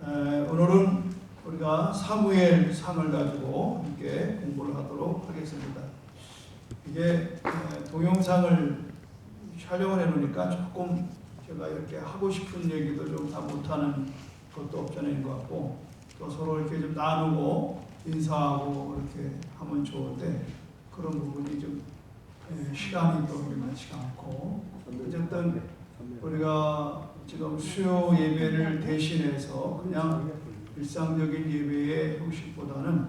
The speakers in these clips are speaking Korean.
오늘은 우리가 사무엘 상을 가지고 함께 공부를 하도록 하겠습니다. 이게 동영상을 촬영을 해놓으니까 조금 제가 이렇게 하고 싶은 얘기도 좀 다 못하는 것도 없잖아요 것 같고, 또 서로 이렇게 좀 나누고 인사하고 이렇게 하면 좋은데 그런 부분이 좀 시간이 또 많지가 않고, 어쨌든 우리가 지금 수요 예배를 대신해서 그냥 일상적인 예배의 형식보다는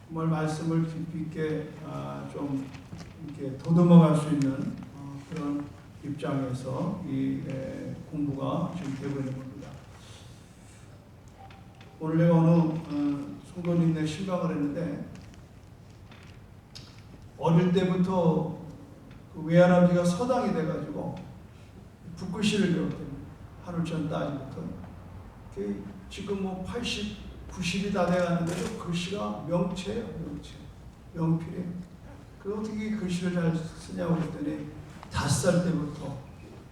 정말 말씀을 깊이 있게 좀 이렇게 도듬어갈 수 있는 그런 입장에서 이 공부가 지금 되고 있는 겁니다. 오늘 내가 어느 성도님네 신방을 했는데, 어릴 때부터 그 외할아버지가 서당이 돼가지고 붓글씨를 배웠대요. 하늘천 따지부터. 지금 뭐 80, 90이 다 돼가는데도 글씨가 명체예요, 명체. 명필이에요. 그 어떻게 글씨를 잘 쓰냐고 했더니 5살 때부터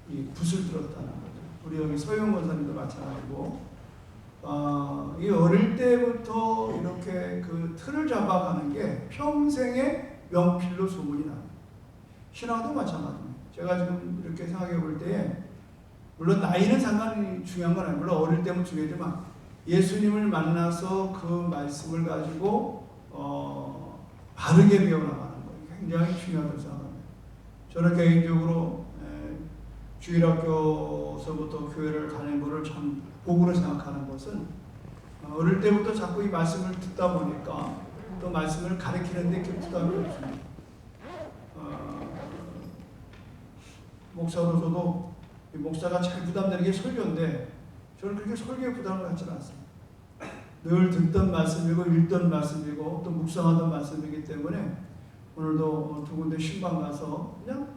이 붓을 들었다는 거죠. 우리 여기 서영 권사님도 마찬가지고, 이 어릴 때부터 이렇게 그 틀을 잡아가는 게 평생의 명필로 소문이 납니다. 신앙도 마찬가지입니다. 제가 지금 이렇게 생각해 볼 때에, 물론 나이는 상관이 중요한 건 아니에요. 물론 어릴 때면 중요하지만 예수님을 만나서 그 말씀을 가지고 바르게 배워나가는 거 굉장히 중요하다고 생각합니다. 저는 개인적으로 주일학교서부터 교회를 다니는 것을 참 복으로 생각하는 것은, 어릴 때부터 자꾸 이 말씀을 듣다 보니까 또 말씀을 가르치는 데 이렇게 부담이 없습니다. 목사로서도 목사가 제일 부담되는 게 설교인데, 저는 그렇게 설교에 부담을 갖지는 않습니다. 늘 듣던 말씀이고 읽던 말씀이고 또 묵상하던 말씀이기 때문에 오늘도 두 군데 신방 가서 그냥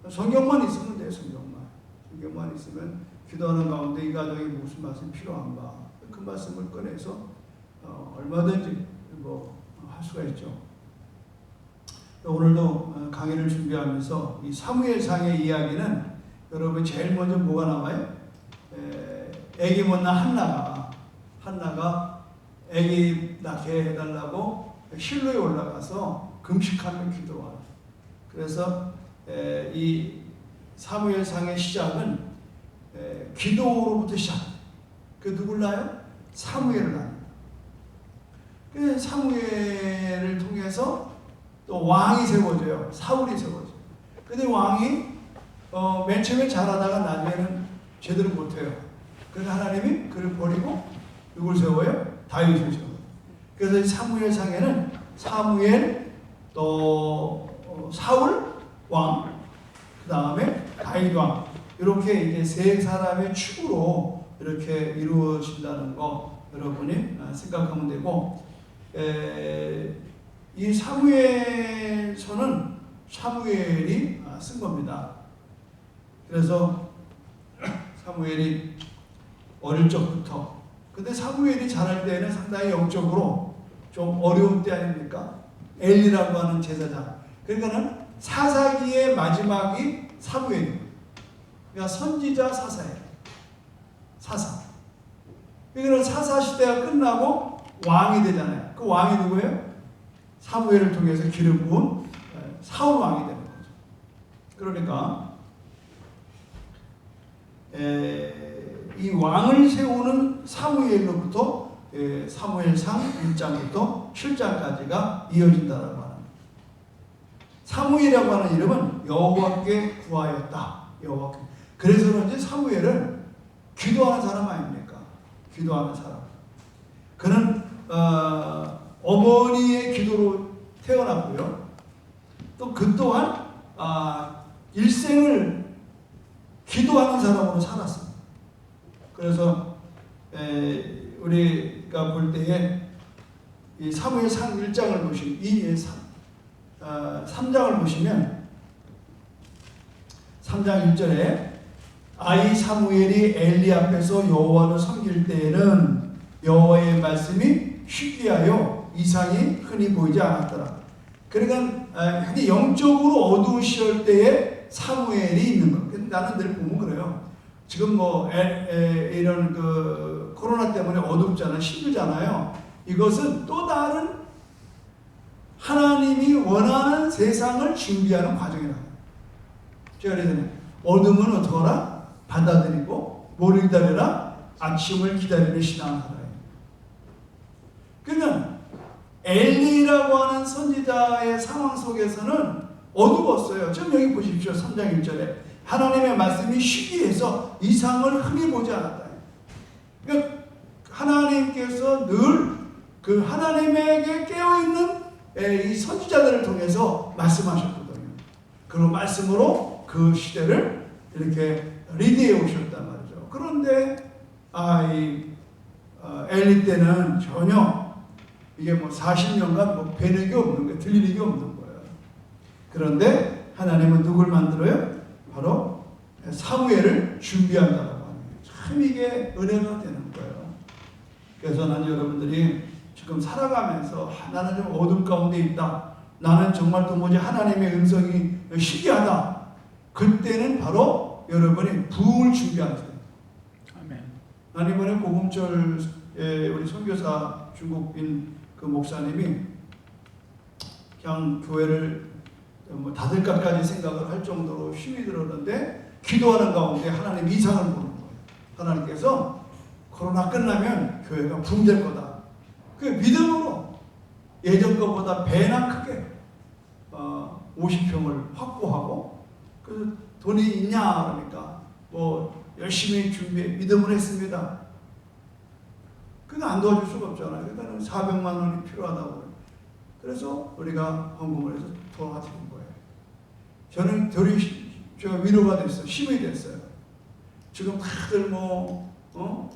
성경만 있으면 돼요. 성경만 있으면 기도하는 가운데 이 가정에 무슨 말씀이 필요한가, 그 말씀을 꺼내서 얼마든지 뭐 할 수가 있죠. 오늘도 강의를 준비하면서 이 사무엘상의 이야기는, 여러분 제일 먼저 뭐가 나와요? 아기 못 낳은 한나가 아기 낳게 해달라고 실로에 올라가서 금식하며 기도하는. 그래서 이 사무엘상의 시작은 기도로부터 시작합니다. 그 누굴 낳아요? 사무엘을 낳습니다. 그 사무엘을 통해서 또 왕이 세워져요. 사울이 세워져요. 근데 왕이 맨 처음에 잘하다가 나중에는 제대로 못해요. 그래서 하나님이 그를 버리고 누굴 세워요? 다윗을 세워요. 그래서 사무엘상에는 사무엘, 또 사울 왕, 그 다음에 다윗 왕, 이렇게 이제 세 사람의 축으로 이렇게 이루어진다는 거 여러분이 생각하면 되고, 이 사무엘서는 사무엘이 쓴 겁니다. 그래서 사무엘이 어릴 적부터, 근데 사무엘이 자랄 때는 상당히 영적으로 좀 어려운 때 아닙니까? 엘리라고 하는 제사장. 그러니까는 사사기의 마지막이 사무엘입니다. 그러니까 선지자 사사예요. 사사. 그러니까 사사 시대가 끝나고 왕이 되잖아요. 그 왕이 누구예요? 사무엘을 통해서 기름 부은 사울 왕이 되는 거죠. 그러니까 이 왕을 세우는 사무엘로부터 사무엘상 1장부터 7장까지가 이어진다라고 하는. 사무엘이라고 하는 이름은 여호와께 구하였다. 여호와께. 그래서 그런지 사무엘은 기도하는 사람 아닙니까? 기도하는 사람. 그는 어머니의 기도로 태어났고요. 또 그 또한 일생을 기도하는 사람으로 살았습니다. 그래서 우리가 볼 때에 이 사무엘상 1장을 보시면 3장을 보시면 3장 1절에 아이 사무엘이 엘리 앞에서 여호와를 섬길 때에는 여호와의 말씀이 희귀하여 이상이 흔히 보이지 않았더라. 그러니까 영적으로 어두운 시절 때에 사무엘이 있는 거. 나는 늘 보면 그래요. 지금 뭐 이런 그 코로나 때문에 어둡잖아요. 힘들잖아요. 이것은 또 다른 하나님이 원하는 세상을 준비하는 과정이라고. 제가 그랬잖아요. 어둠은 어떡하라? 받아들이고 뭐를 기다려라? 아침을 기다리는 신앙하라. 그러니까 엘리라고 하는 선지자의 상황 속에서는 어두웠어요. 지금 여기 보십시오. 3장 1절에 하나님의 말씀이 시기해서 이상을 흔히 보지 않았다. 그러니까 하나님께서 늘 그 하나님에게 깨어있는 이 선지자들을 통해서 말씀하셨거든요. 그런 말씀으로 그 시대를 이렇게 리드해 오셨단 말이죠. 그런데 엘리 때는 전혀 이게 뭐 40년간 뭐 배는 게 없는 거예요. 들리는 게 없는 거예요. 그런데 하나님은 누굴 만들어요? 바로 사무엘을 준비한다고 하는 거예요. 참 이게 은혜가 되는 거예요. 그래서 난 여러분들이 지금 살아가면서 나는 좀 어둠 가운데 있다. 나는 정말 도무지 하나님의 음성이 시기하다. 그때는 바로 여러분이 부흥을 준비하는 거예요. 아멘. 난 이번에 복음절에 우리 선교사 중국인 그 목사님이 그냥 교회를 뭐 닫을 것까지 생각을 할 정도로 힘이 들었는데 기도하는 가운데 하나님 이상을 보는 거예요. 하나님께서 코로나 끝나면 교회가 붕될 거다. 그 믿음으로 예전 것보다 배나 크게 50평을 확보하고 그 돈이 있냐 그러니까 뭐 열심히 믿음을 했습니다. 그거 안 도와줄 수가 없잖아요. 그러니까 400만 원이 필요하다고. 그래서 우리가 헌금을 해서 도와드린 거예요. 저는 제가 위로가 됐어요. 힘이 됐어요. 지금 다들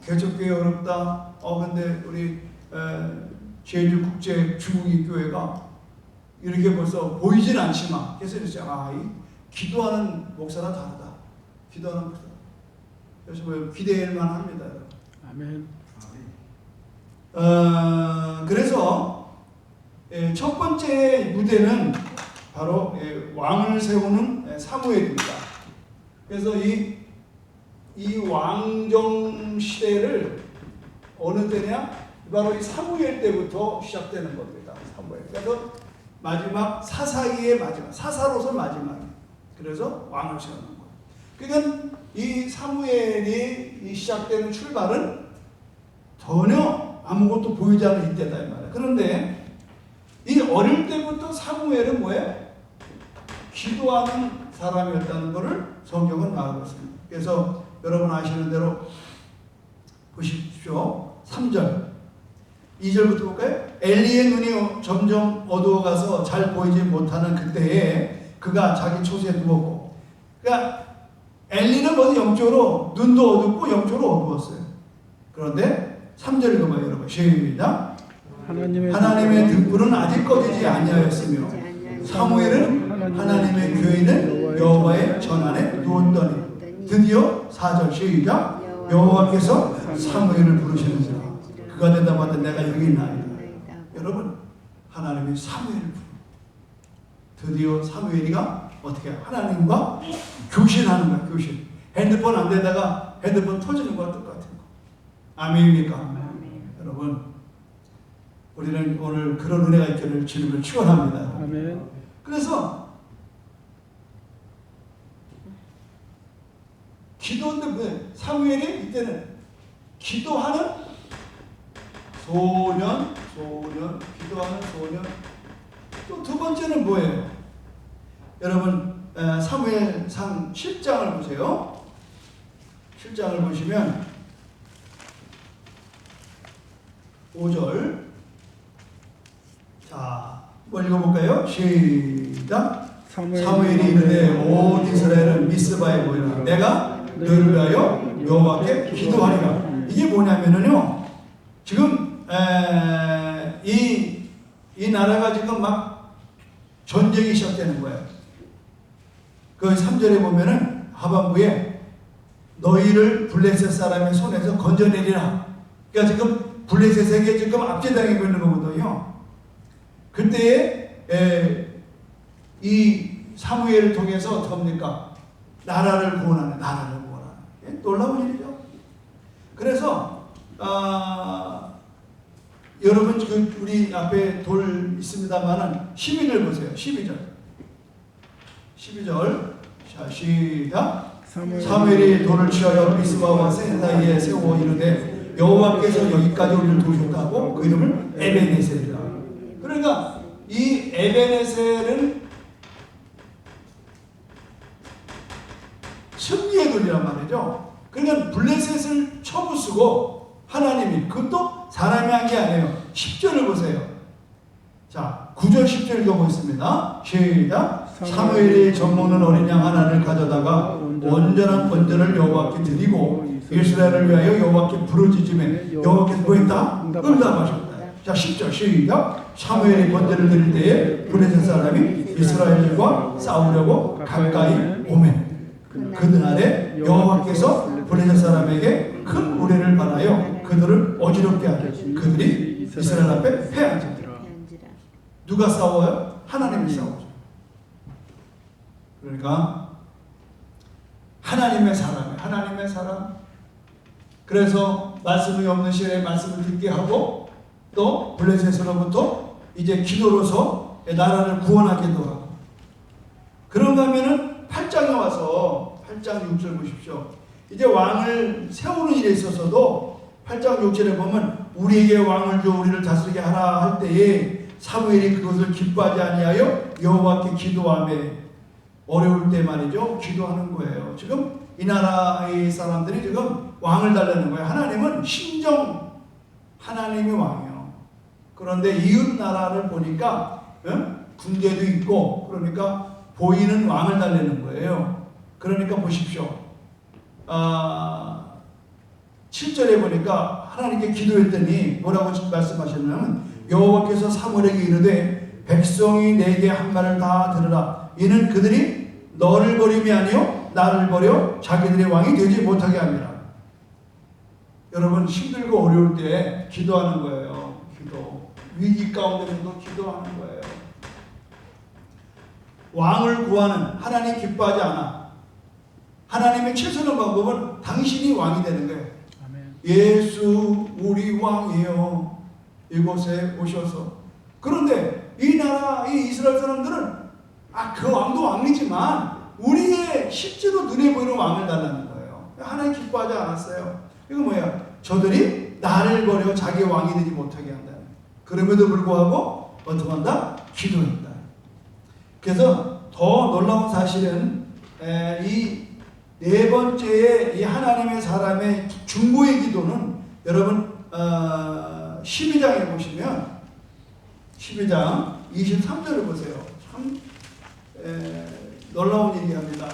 개척교회 어렵다. 근데 우리 제주국제 중국인교회가 이렇게 벌써 보이진 않지만 그래서 이 기도하는 목사랑 다르다. 기도하는 목사. 그래서 기대할만 합니다. 아멘. 그래서 첫 번째 무대는 바로 왕을 세우는 사무엘입니다. 그래서 이 왕정 시대를 어느 때냐? 바로 이 사무엘 때부터 시작되는 겁니다. 사무엘. 그래서 마지막 사사기의 마지막, 사사로서 마지막. 그래서 왕을 세우는 거예요. 그러니까 이 사무엘이 시작되는 출발은 전혀 아무것도 보이지 않는 이때다 이 말이에요. 그런데 이 어릴 때부터 사무엘은 뭐예요? 기도하는 사람이었다는 것을 성경은 말하고 있습니다. 그래서 여러분 아시는 대로 보십시오. 3절 2절부터 볼까요? 엘리의 눈이 점점 어두워가서 잘 보이지 못하는 그때에 그가 자기 초소에 누웠고, 그러니까 엘리는 먼저 영적으로 눈도 어둡고 영적으로 어두웠어요. 그런데 3절 읽어봐요 여러분. 시작. 하나님의 등불은 아직 꺼지지 아니하였으며 사무엘은 하나님의 교인을 여호와의 전안에 누웠더니 드디어 4절 시작. 여호와께서 사무엘을 부르시는지라 그가 대답하되 내가 여기 있나이다. 여러분 하나님이 사무엘을 드디어 사무엘이가 어떻게 하나님과 교신하는 거야. 교신. 핸드폰 안 되다가 핸드폰 터지는 거와 똑같은 거. 아멘입니까? 아멘. 여러분 우리는 오늘 그런 은혜가 있기를 주님을 축원합니다. 아멘. 그래서 기도인데 왜 사무엘이 이때는 기도하는 소년, 기도하는 소년. 또 두 번째는 뭐예요? 여러분 사무엘상 7장을 보세요. 7장을 보시면 5절. 자, 뭐 읽어볼까요? 시작. 사무엘이 이르되 온 이스라엘은 미스바에 모이라 내가 너를 위하여 여호와께 기도하리라. 이게 뭐냐면은요, 지금 이 나라가 지금 막 전쟁이 시작되는 거예요. 그 3절에 보면은 하반부에 너희를 블레셋 사람의 손에서 건져내리라. 그러니까 지금 블레셋에게 지금 압제당하고 있는 거거든요. 그때에 이 사무엘을 통해서 어떻게 합니까? 나라를 구원하는. 놀라운 일이죠. 그래서 여러분 우리 앞에 돌 있습니다만은 12절 보세요. 12절. 자, 시작. 사무엘이 돌을 취하여 미스바와 센 사이에 세워 이르되 여호와께서 여기까지 우리를 도우셨다고 그 이름을 에베네셀이라. 그러니까 이 에베네셀은 승리의 돌이란 말이죠. 그러니까 블레셋을 쳐부수고 하나님이, 그것도 사람이 한 게 아니에요. 10절을 보세요. 자, 9절 10절 읽어보겠습니다. 시작. 사무엘이 젖먹는 어린 양 하나를 가져다가 온전한 번제를 여호와께 드리고 이스라엘을 위하여 여호와께 부르짖음에 여호와께서 뭐했다? 응답하셨다. 자, 10절 시작. 사무엘이 번제를 드릴 때에 블레셋 사람이 이스라엘과 싸우려고 가까이 오매 그날에 여호와께서 블레셋 사람에게 큰 우레를 받아요 그들을 어지럽게 하되 그들이 이스라엘 앞에 패한지라. 누가 싸워요? 하나님이 싸우죠. 그러니까 하나님의 사람. 그래서 말씀이 없는 시간에 말씀을 듣게 하고 또 블레셋으로부터 이제 기도로서 나라를 구원하기도 하고. 그런가 하면은 8장에 와서 8장 6절 보십시오. 이제 왕을 세우는 일에 있어서도 8장 6절에 보면 우리에게 왕을 줘 우리를 다스리게 하라 할 때에 사무엘이 그것을 기뻐하지 아니하여 여호와께 기도하며 어려울 때 말이죠. 기도하는 거예요. 지금 이 나라의 사람들이 지금 왕을 달라는 거예요. 하나님은 신정 하나님이 왕이에요. 그런데 이웃 나라를 보니까 군대도 있고 그러니까 보이는 왕을 달라는 거예요. 그러니까 보십시오. 7절에 보니까 하나님께 기도했더니 뭐라고 말씀하셨냐면 여호와께서 사무엘에게 이르되 백성이 내게 한 말을 다 들으라. 이는 그들이 너를 버림이 아니요 나를 버려 자기들의 왕이 되지 못하게 합니다. 여러분 힘들고 어려울 때 기도하는 거예요. 기도. 위기 가운데서도 기도하는 거예요. 왕을 구하는 하나님 기뻐하지 않아. 하나님의 최선의 방법은 당신이 왕이 되는 거예요. 아멘. 예수 우리 왕이요 이곳에 오셔서. 그런데 이 나라 이 이스라엘 사람들은 그 왕도 왕이지만 우리의 실제로 눈에 보이는 왕을 달라는 거예요. 하나님 기뻐하지 않았어요. 이거 뭐야? 저들이 나를 버려 자기 왕이 되지 못하게 한다. 그럼에도 불구하고 어떻게 한다? 기도한다. 그래서 더 놀라운 사실은 이 네 번째의 이 하나님의 사람의 중보의 기도는 여러분 12장에 보시면 12장 23절을 보세요. 참 놀라운 얘기합니다.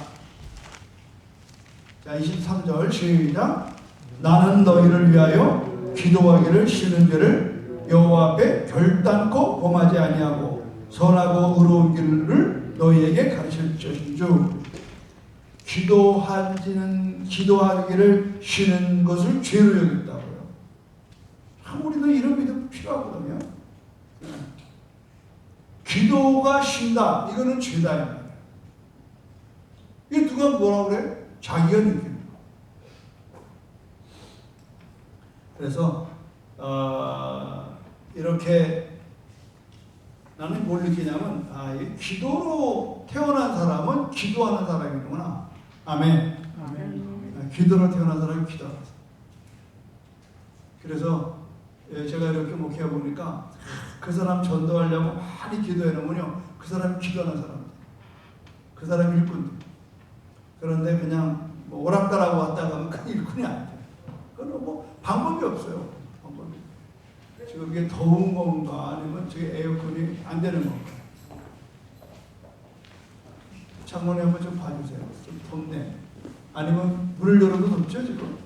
자, 23절 시작. 나는 너희를 위하여 기도하기를 싫은 죄를 여호와 앞에 결단코 범하지 아니하고 선하고 의로운 길을 너희에게 가르칠 것인즉 기도하기를 싫은 것을 죄로 여겼다고요. 참 우리도 이런 믿음 필요하거든요. 기도가 쉰다. 이거는 죄다. 이게 누가 뭐라고 그래? 자기가 느끼는 거. 그래서 이렇게 나는 뭘 느끼냐면 기도로 태어난 사람은 기도하는 사람이구나. 아멘. 아멘. 기도로 태어난 사람이 기도하는 사람. 그래서 제가 이렇게 목회해 보니까 그 사람 전도하려고 많이 기도해 놓으면요 그 사람이 기도하는 사람, 그 사람이 일꾼. 그런데 그냥 뭐 오락가라고 왔다 가면 그 일꾼이 안 돼. 그건 뭐 방법이 없어요. 방법이. 지금 이게 더운 건가 아니면 저게 에어컨이 안 되는 건가. 창문에 한번 좀 봐주세요. 좀 덥네. 아니면 문을 열어도 덥죠 지금.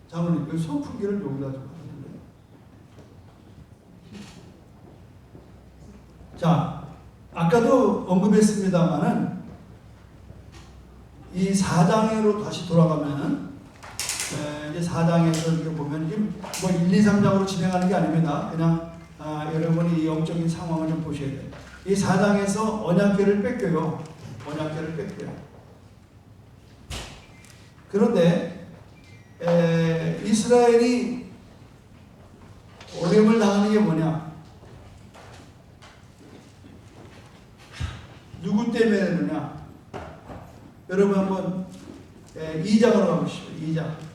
장모님, 그 선풍기를 여기다 좀 하는데. 자, 아까도 언급했습니다만은 이 4장으로 다시 돌아가면 이제 4장에서 이렇게 보면 뭐 1, 2, 3장으로 진행하는 게 아닙니다. 그냥 여러분이 이 영적인 상황을 좀 보셔야 돼요. 이 4장에서 언약궤를 뺏겨요. 언약궤를 뺏겨요. 그런데 이스라엘이 어려움을 당하는 게 뭐냐? 누구 때문에 그러냐? 여러분 한번 2장으로 가보시죠. 2장.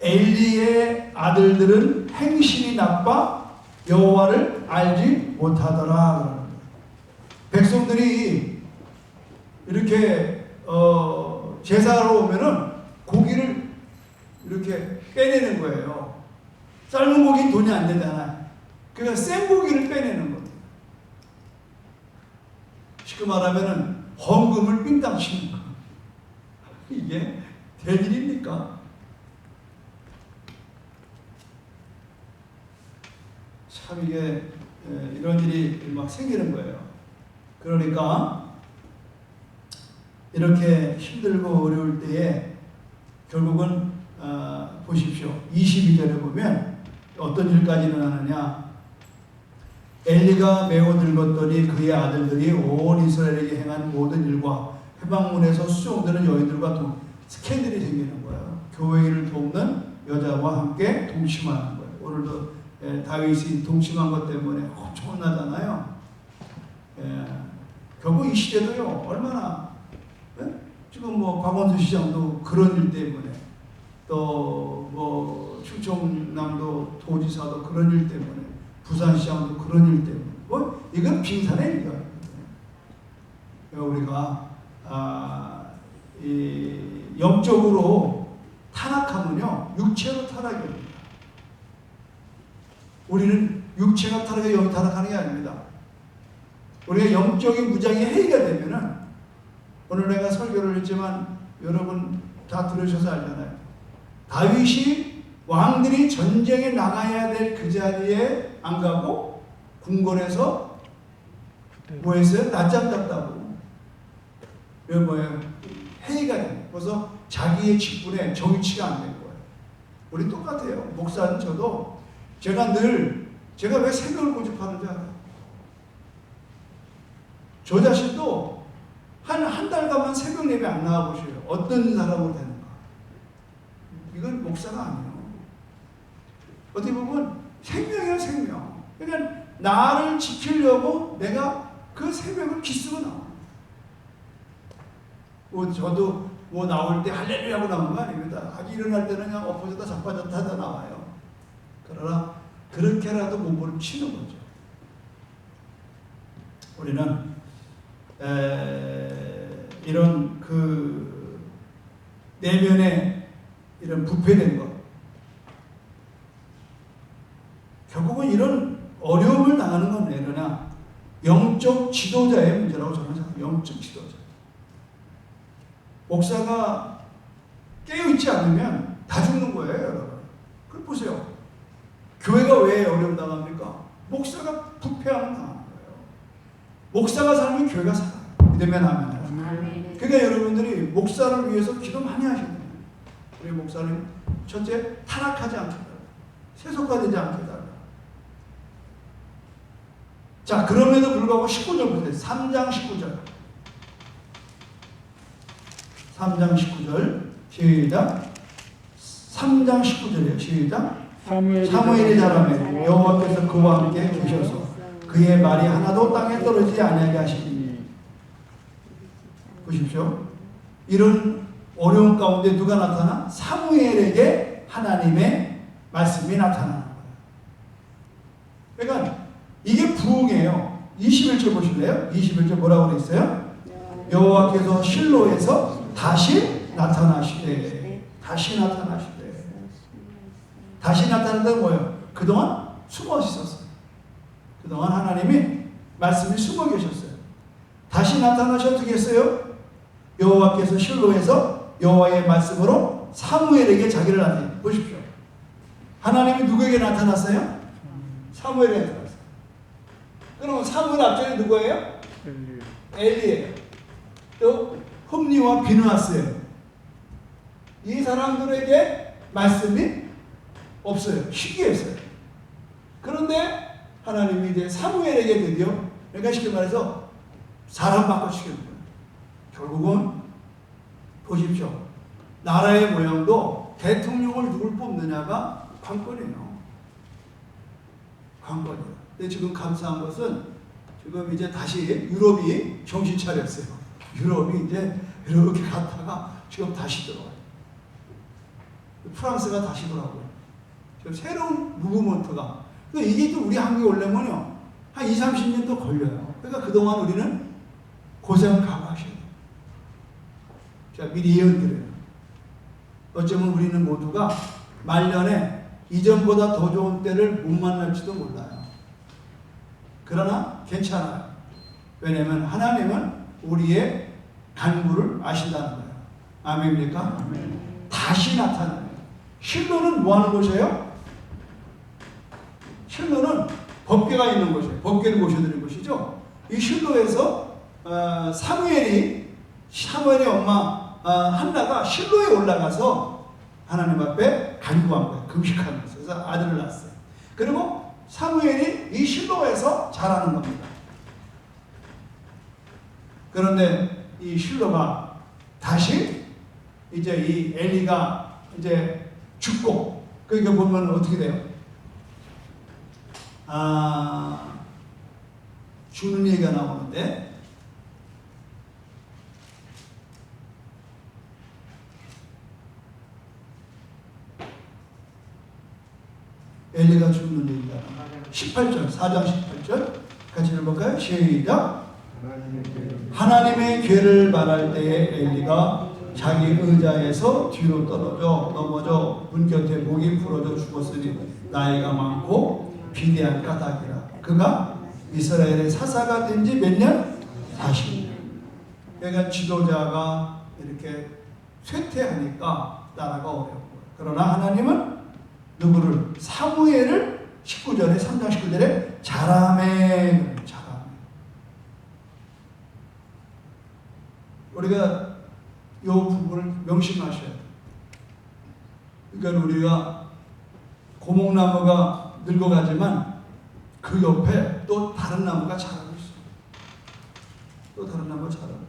엘리의 아들들은 행실이 나빠 여호와를 알지 못하더라. 백성들이 이렇게 제사하러 오면은 고기를 이렇게 빼내는 거예요. 삶은 고기는 돈이 안 되잖아요. 그러니까 생 고기를 빼내는 겁니다. 쉽게 말하면은 헌금을 삥땅 치는 거. 이게 될 일입니까? 참 이게 이런 일이 막 생기는 거예요. 그러니까 이렇게 힘들고 어려울 때에 결국은 보십시오. 22절에 보면 어떤 일까지 일어나느냐. 엘리가 매우 늙었더니 그의 아들들이 온 이스라엘에게 행한 모든 일과 회방문에서 수종되는 여인들과 스캔들이 생기는 거예요. 교회를 돕는 여자와 함께 동침하는 거예요. 오늘도 다윗이 동침한 것 때문에 엄청 혼나잖아요. 결국 이 시대도요, 얼마나, 지금 뭐 박원순 시장도 그런 일 때문에, 또 뭐 충청남도 도지사도 그런 일 때문에, 부산시장도 그런 일 때문에, 뭐 이건 빙산의 일이거든요. 우리가 이 영적으로 타락하면요, 육체로 타락이 옵니다. 우리는 육체가 타락해 영이 타락하는 게 아닙니다. 우리가 영적인 무장이 해이가 되면은, 오늘 내가 설교를 했지만 여러분 다 들으셔서 알잖아요. 다윗이 왕들이 전쟁에 나가야 될 그 자리에 안 가고 궁궐에서 뭐 했어요? 낮잠 잤다고. 이거 뭐예요? 해이가 된. 그래서 자기의 직분에 정치가 안 된 거예요. 우리 똑같아요. 목사는 저도 제가 왜 새벽을 고집하는지 알아요. 저 자신도 한 달간만 새벽 예배 안 나와보셔요. 어떤 사람으로 되는가. 이건 목사가 아니에요. 어떻게 보면 생명이야, 생명. 그러니까 나를 지키려고 내가 그 새벽을 기쓰고 나와. 저도 나올 때 할렐루야 하고 나온 거 아닙니다. 아주 일어날 때는 그냥 엎어졌다 자빠졌다 하다 나와요. 그러나 그렇게라도 몸을 치는 거죠. 우리는 이런 그 내면에 이런 부패된 것, 결국은 이런 어려움을 당하는 건 왜냐? 영적 지도자의 문제라고 저는 생각합니다. 영적 지도자. 목사가 깨어있지 않으면 다 죽는 거예요, 여러분. 그걸 보세요. 교회가 왜 어려움 당합니까? 목사가 부패하면 당하는 거예요. 목사가 살면 교회가 살아요. 믿으면 아멘. 그러니까 여러분들이 목사를 위해서 기도 많이 하셔야 돼요. 우리 목사는 첫째, 타락하지 않게 달라. 세속화되지 않게 달라. 자, 그럼에도 불구하고 19절 보세요. 3장 19절. 3장 19절. 시작. 3장 19절이에요. 시작. 사무엘이 자라매 여호와께서 그와 함께 계셔서 그의 말이 하나도 땅에 떨어지지 아니하게 하시니. 보십시오. 이런 어려운 가운데 누가 나타나? 사무엘에게 하나님의 말씀이 나타나는 거예요. 그러니까 이게 부흥이에요. 21절 보실래요? 21절 뭐라고 그랬어요? 여호와께서 실로에서 다시 나타나시되. 다시 나타나시되. 다시 나타난다는 뭐예요? 그동안 숨어 있었어요. 그동안 하나님이 말씀이 숨어 계셨어요. 다시 나타나셔 어떻게 했어요? 여호와께서 실로에서 여호와의 말씀으로 사무엘에게 자기를 나타냈어요. 보십시오. 하나님이 누구에게 나타났어요? 사무엘에게 나타났어요. 그럼 사무엘 앞전에 누구예요? 엘리예요. 또 홈리와 비느하스예요. 이 사람들에게 말씀이 없어요. 희귀했어요. 그런데 하나님이 이제 사무엘에게 드디어 그러니까 쉽게 말해서 사람 바꿔치기는 거예요. 결국은 보십시오. 나라의 모양도 대통령을 누굴 뽑느냐가 관건이에요. 관건이에요. 근데 지금 감사한 것은 지금 이제 다시 유럽이 정신 차렸어요. 유럽이 이제 이렇게 갔다가 지금 다시 들어와요. 프랑스가 다시 돌아오고요. 지금 새로운 무브먼트가. 그러니까 이게 또 우리 한국에 오려면요. 한 20, 30년 더 걸려요. 그러니까 그동안 우리는 고생을 각오하셔야 돼요. 자, 미리 예언드려요. 어쩌면 우리는 모두가 말년에 이전보다 더 좋은 때를 못 만날지도 몰라요. 그러나 괜찮아요. 왜냐하면 하나님은 우리의 간구를 아신다는 거예요. 아멘입니까? 아멘. 다시 나타나요. 실로는 뭐 하는 곳이에요? 실로는 법궤가 있는 곳이에요. 법궤를 모셔드린 곳이죠. 이 실로에서 사무엘의 엄마 한나가 실로에 올라가서 하나님 앞에 간구한 거예요. 금식하면서. 그래서 아들을 낳았어요. 그리고 사무엘이 이 실로에서 자라는 겁니다. 그런데 이 실로가 다시 이제 이 엘리가 이제 죽고, 그러니까 보면 어떻게 돼요? 죽는 얘기가 나오는데, 엘리가 죽는 얘기가 18절, 4장 18절 같이 읽어볼까요? 시작. 하나님의 죄를 말할 때에 엘리가 자기 의자에서 뒤로 떨어져 넘어져 문 곁에 목이 부러져 죽었으니 나이가 많고 비대한 까닭이라. 그가 이스라엘의 사사가 된 지 몇 년? 40년. 그러니까 지도자가 이렇게 쇠퇴하니까 나라가 어렵고. 그러나 하나님은 누구를? 사무엘을 19절에 3장 19절에 자라매. 우리가 이 부분을 명심하셔야 돼요. 그러니까 우리가 고목나무가 늙어가지만 그 옆에 또 다른 나무가 자라고 있어요. 또 다른 나무가 자라고.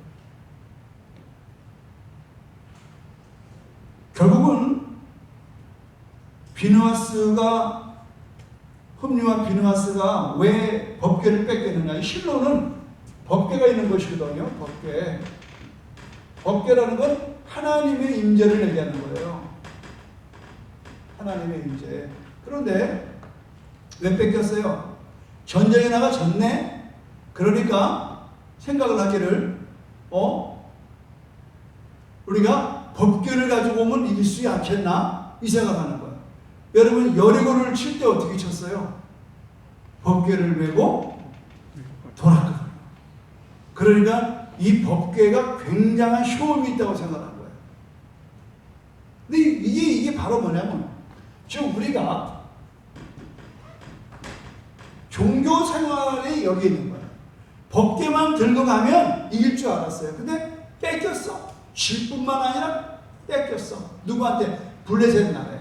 결국은 홈리와 비느하스가 왜 법궤를 뺏겼느냐. 이 실로는 법궤가 있는 것이거든요. 법궤라는 건 하나님의 임재를 얘기하는 거예요. 하나님의 임재. 그런데 왜 뺏겼어요? 전쟁에 나가 졌네? 그러니까 생각을 하기를 우리가 법궤를 가지고 오면 이길 수 있지 않겠나? 이 생각하는 거예요. 여러분 여리고를 칠 때 어떻게 쳤어요? 법궤를 메고 돌았거든요. 그러니까 이 법궤가 굉장한 효험이 있다고 생각한 거예요. 근데 이게 바로 뭐냐면 지금 우리가 종교 생활이 여기 있는 거예요. 법궤만 들고 가면 이길 줄 알았어요. 근데 뺏겼어. 질 뿐만 아니라 뺏겼어. 누구한테? 블레셋 나라에.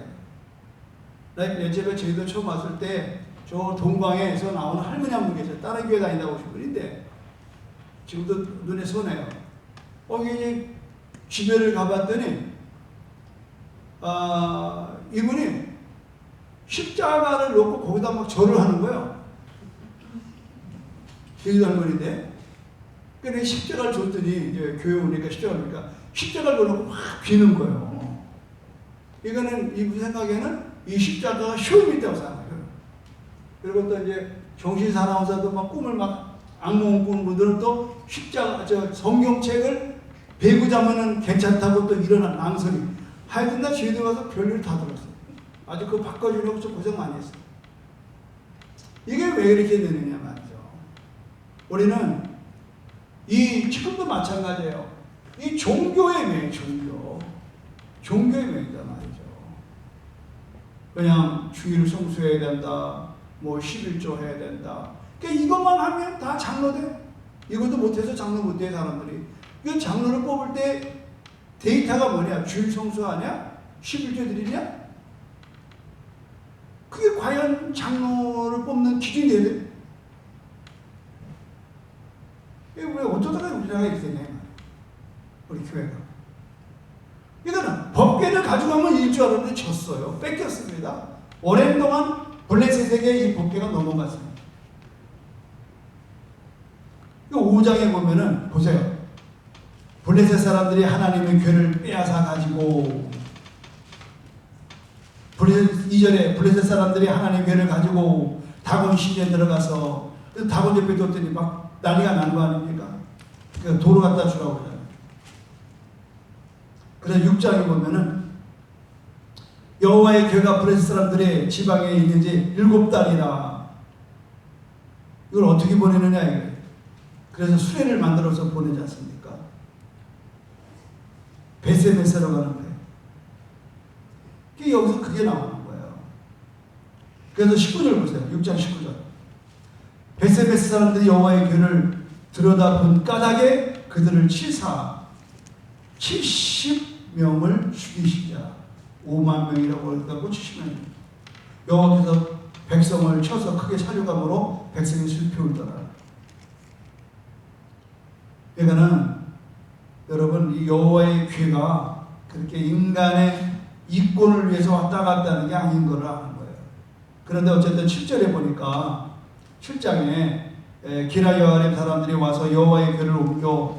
예전에 저희도 처음 왔을 때 저 동광에서 나오는 할머니 한 분 계세요. 다른 교회 다니다고 오신 분인데 지금도 눈에 선해요. 거기 집회를 가봤더니 이분이 십자가를 놓고 거기다 막 절을 하는 거예요. 제주도 할머니인데. 그래 십자가를 줬더니 이제 교회 오니까 십자가를 놓고 막 비는 거예요. 이거는 이분 생각에는 이 십자가가 효험이 있다고 생각해요. 그리고 또 이제 정신사나운서도 막 꿈을 막 악몽 꾸는 분들은 또 성경책을 배구 자면은 괜찮다고 또 일어난 낭설이. 하여튼 나 제주도 가서 별일 다 들었어요. 아주 그거 바꿔주려고 좀 고생 많이 했어요. 이게 왜 이렇게 되느냐 말이죠. 우리는 지금도 마찬가지예요. 이 종교의 명, 종교의 명이다 말이죠. 그냥 주일을 성수해야 된다. 뭐 11조 해야 된다. 그러니까 이것만 하면 다 장로 돼. 이것도 못해서 장로 못해 사람들이. 그 장로를 뽑을 때 데이터가 뭐냐? 주일 성수하냐? 11조 드리냐? 그게 과연 장로를 뽑는 기준이 돼야 돼? 왜 어쩌다가 우리나라가 이렇게 되냐, 우리 교회가. 이거는 법궤를 가져가면 이길 줄 알았는데 졌어요. 뺏겼습니다. 오랜 동안 블레셋에게 이 법궤가 넘어갔습니다. 5장에 보면은 보세요. 블레셋 사람들이 하나님의 궤를 빼앗아 가지고, 2절에 블레셋 사람들이 하나님의 궤를 가지고 다곤 시내에 들어가서 다곤 옆에 뒀더니 막 난리가 나는 거 아닙니까? 그러니까 도로 갖다 주라고 그러잖아요. 그래서 6장에 보면은 여호와의 궤가 블레셋 사람들의 지방에 있는지 7달이라. 이걸 어떻게 보내느냐 이거예요. 그래서 수레를 만들어서 보내지 않습니까? 베세메스로 가는 거예요. 여기서 그게 나오는 거예요. 그래서 19절 보세요. 6장 19절. 베세메스 사람들이 여호와의 궤를 들여다본 까닭에 그들을 치사 70명을 죽이시자. 5만 명이라고 했다고 70명. 여호와께서 백성을 쳐서 크게 사륙함으로 백성이 슬피 울더라. 그러니까는 여러분, 이 여호와의 궤가 그렇게 인간의 이권을 위해서 왔다 갔다 하는 게 아닌 걸 아는 거예요. 그런데 어쨌든 7절에 보니까 7장에 기라 여아림 사람들이 와서 여호와의 궤를 옮겨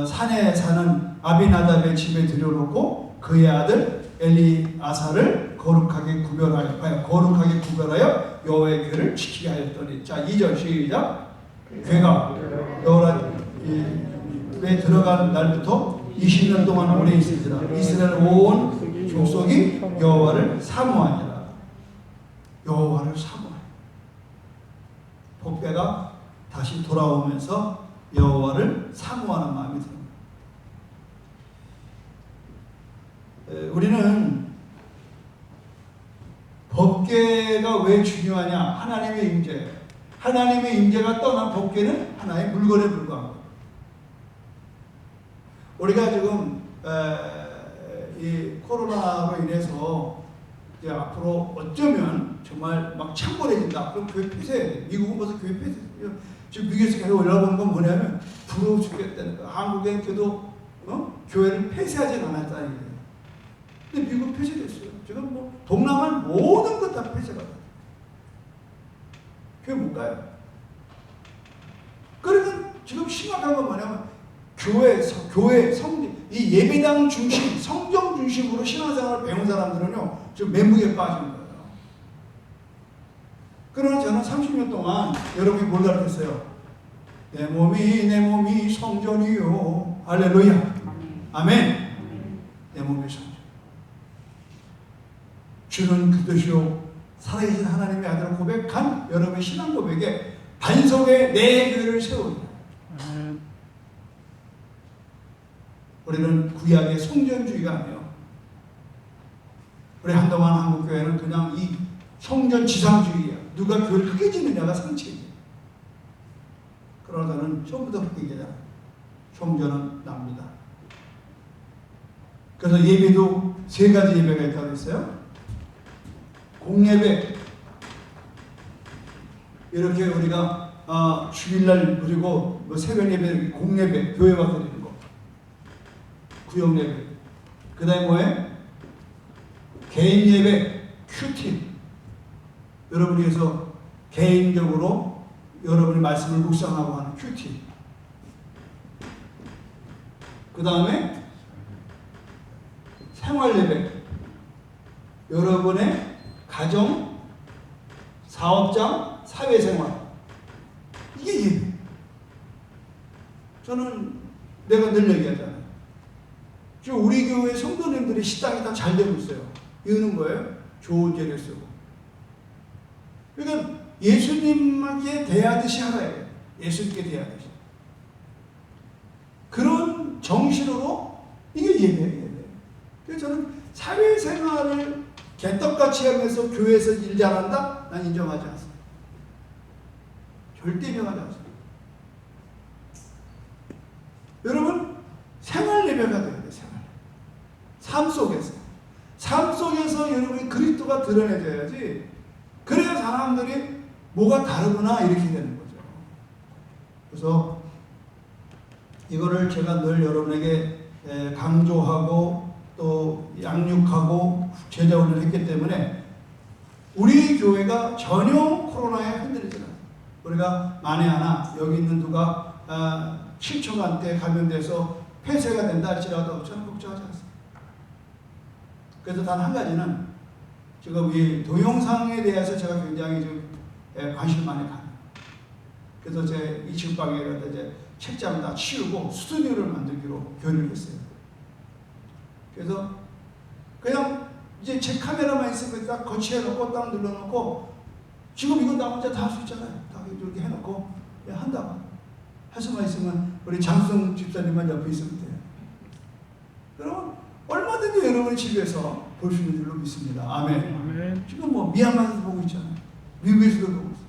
산에 사는 아비나답의 집에 들여놓고 그의 아들 엘리아사를 거룩하게 구별하여 여호와의 궤를 지키게 하였더니. 자, 2절 시작. 궤가 여호와에 들어간 날부터 20년 동안 오래 있으리라. 이스라엘 온 족속이 여호와를 사모하니라. 여호와를 사모해. 법궤가 다시 돌아오면서 여호와를 사모하는 마음이 듭니다. 우리는 법궤가 왜 중요하냐? 하나님의 임재. 하나님의 임재가 떠난 법궤는 하나의 물건에 불과한 거예요. 우리가 지금 이 코로나로 인해서 이제 앞으로 어쩌면 정말 막 창궐해진다. 그럼 교회 폐쇄해야 돼. 미국은 벌써 교회 폐쇄해요. 지금 미국에서 계속 올라오는 건 뭐냐면 부러워 죽겠다는 거야. 한국엔 그래도 교회를 폐쇄하진 않았다는 얘기예요. 근데 미국은 폐쇄됐어요. 지금 뭐 동남아는 모든 것 다 폐쇄가 돼요. 교회 못 가요. 그러니까 지금 심각한 건 뭐냐면 교회, 이 예배당 중심, 성경 중심으로 신앙생활을 배운 사람들은요, 지금 멘붕에 빠진 거예요. 그러나 저는 30년 동안 여러분이 뭘 가르쳤어요? 내 몸이 성전이요. 할렐루야. 아멘. 내 몸이 성전. 주는 그것이요. 살아계신 하나님의 아들을 고백한 여러분의 신앙 고백에 반석에 내 교회를 세우리라. 우리는 구약의 성전주의가 아니에요. 우리 한동안 한국교회는 그냥 이 성전 지상주의야. 누가 교회를 크게 짓느냐가 상책이에요. 그러나 저는 처음부터 크게 얘기하잖아요. 성전은 납니다. 그래서 예배도 3가지 예배가 있다고 했어요. 공예배. 이렇게 우리가 주일날 그리고 뭐 새벽 예배, 공예배, 교회 와서 드리는 거. 구역 예배. 그 다음에 뭐예요? 개인 예배, 큐티. 여러분이 위해서 개인적으로 여러분이 말씀을 묵상하고 하는 큐티. 그 다음에 생활 예배. 여러분의 가정, 사업장, 사회생활. 이게 예배. 저는 내가 늘 얘기하잖아요. 지금 우리 교회 성도님들이 식당이 다 잘 되고 있어요. 이유는 뭐예요? 좋은 재료 쓰고. 그러니까 예수님에게 대하듯이 하라예요. 예수님께 대하듯이. 그런 정신으로 이게 예배예요. 예배. 그래서 저는 사회생활을 개떡같이 하면서 교회에서 일 잘한다? 난 인정하지 않습니다. 절대 인정하지 않습니다. 여러분, 생활 예배가 돼야 돼요. 생활. 삶 속에서 여러분이 그리스도가 드러내져야지. 그래야 사람들이 뭐가 다르구나 이렇게 되는 거죠. 그래서 이거를 제가 늘 여러분에게 강조하고 또 양육하고 제자훈련을 했기 때문에 우리 교회가 전혀 코로나에 흔들리지 않아요. 우리가 만에 하나 여기 있는 누가 7초간대 감염돼서 폐쇄가 된다 할지라도 저는 걱정하지 않습니다. 그래서 단 한 가지는 지금 이 동영상에 대해서 제가 굉장히 좀 관심을 많이 가요. 그래서 제 2층 방에다 이제 책장 다 치우고 스튜디오를 만들기로 결의를 했어요. 그래서 그냥 이제 제 카메라만 있으면 딱 거치해놓고 딱 눌러놓고 지금 이거 나 혼자 다 할 수 있잖아요. 다 이렇게 해놓고 한다고. 할 수만 있으면 우리 장수성 집사님만 옆에 있으면 돼요. 그러면 얼마든지 여러분이 집에서 볼 수 있는 줄로 믿습니다. 아멘. 아멘. 지금 뭐 미얀마에서도 보고 있잖아요. 미국에서도 보고 있어요.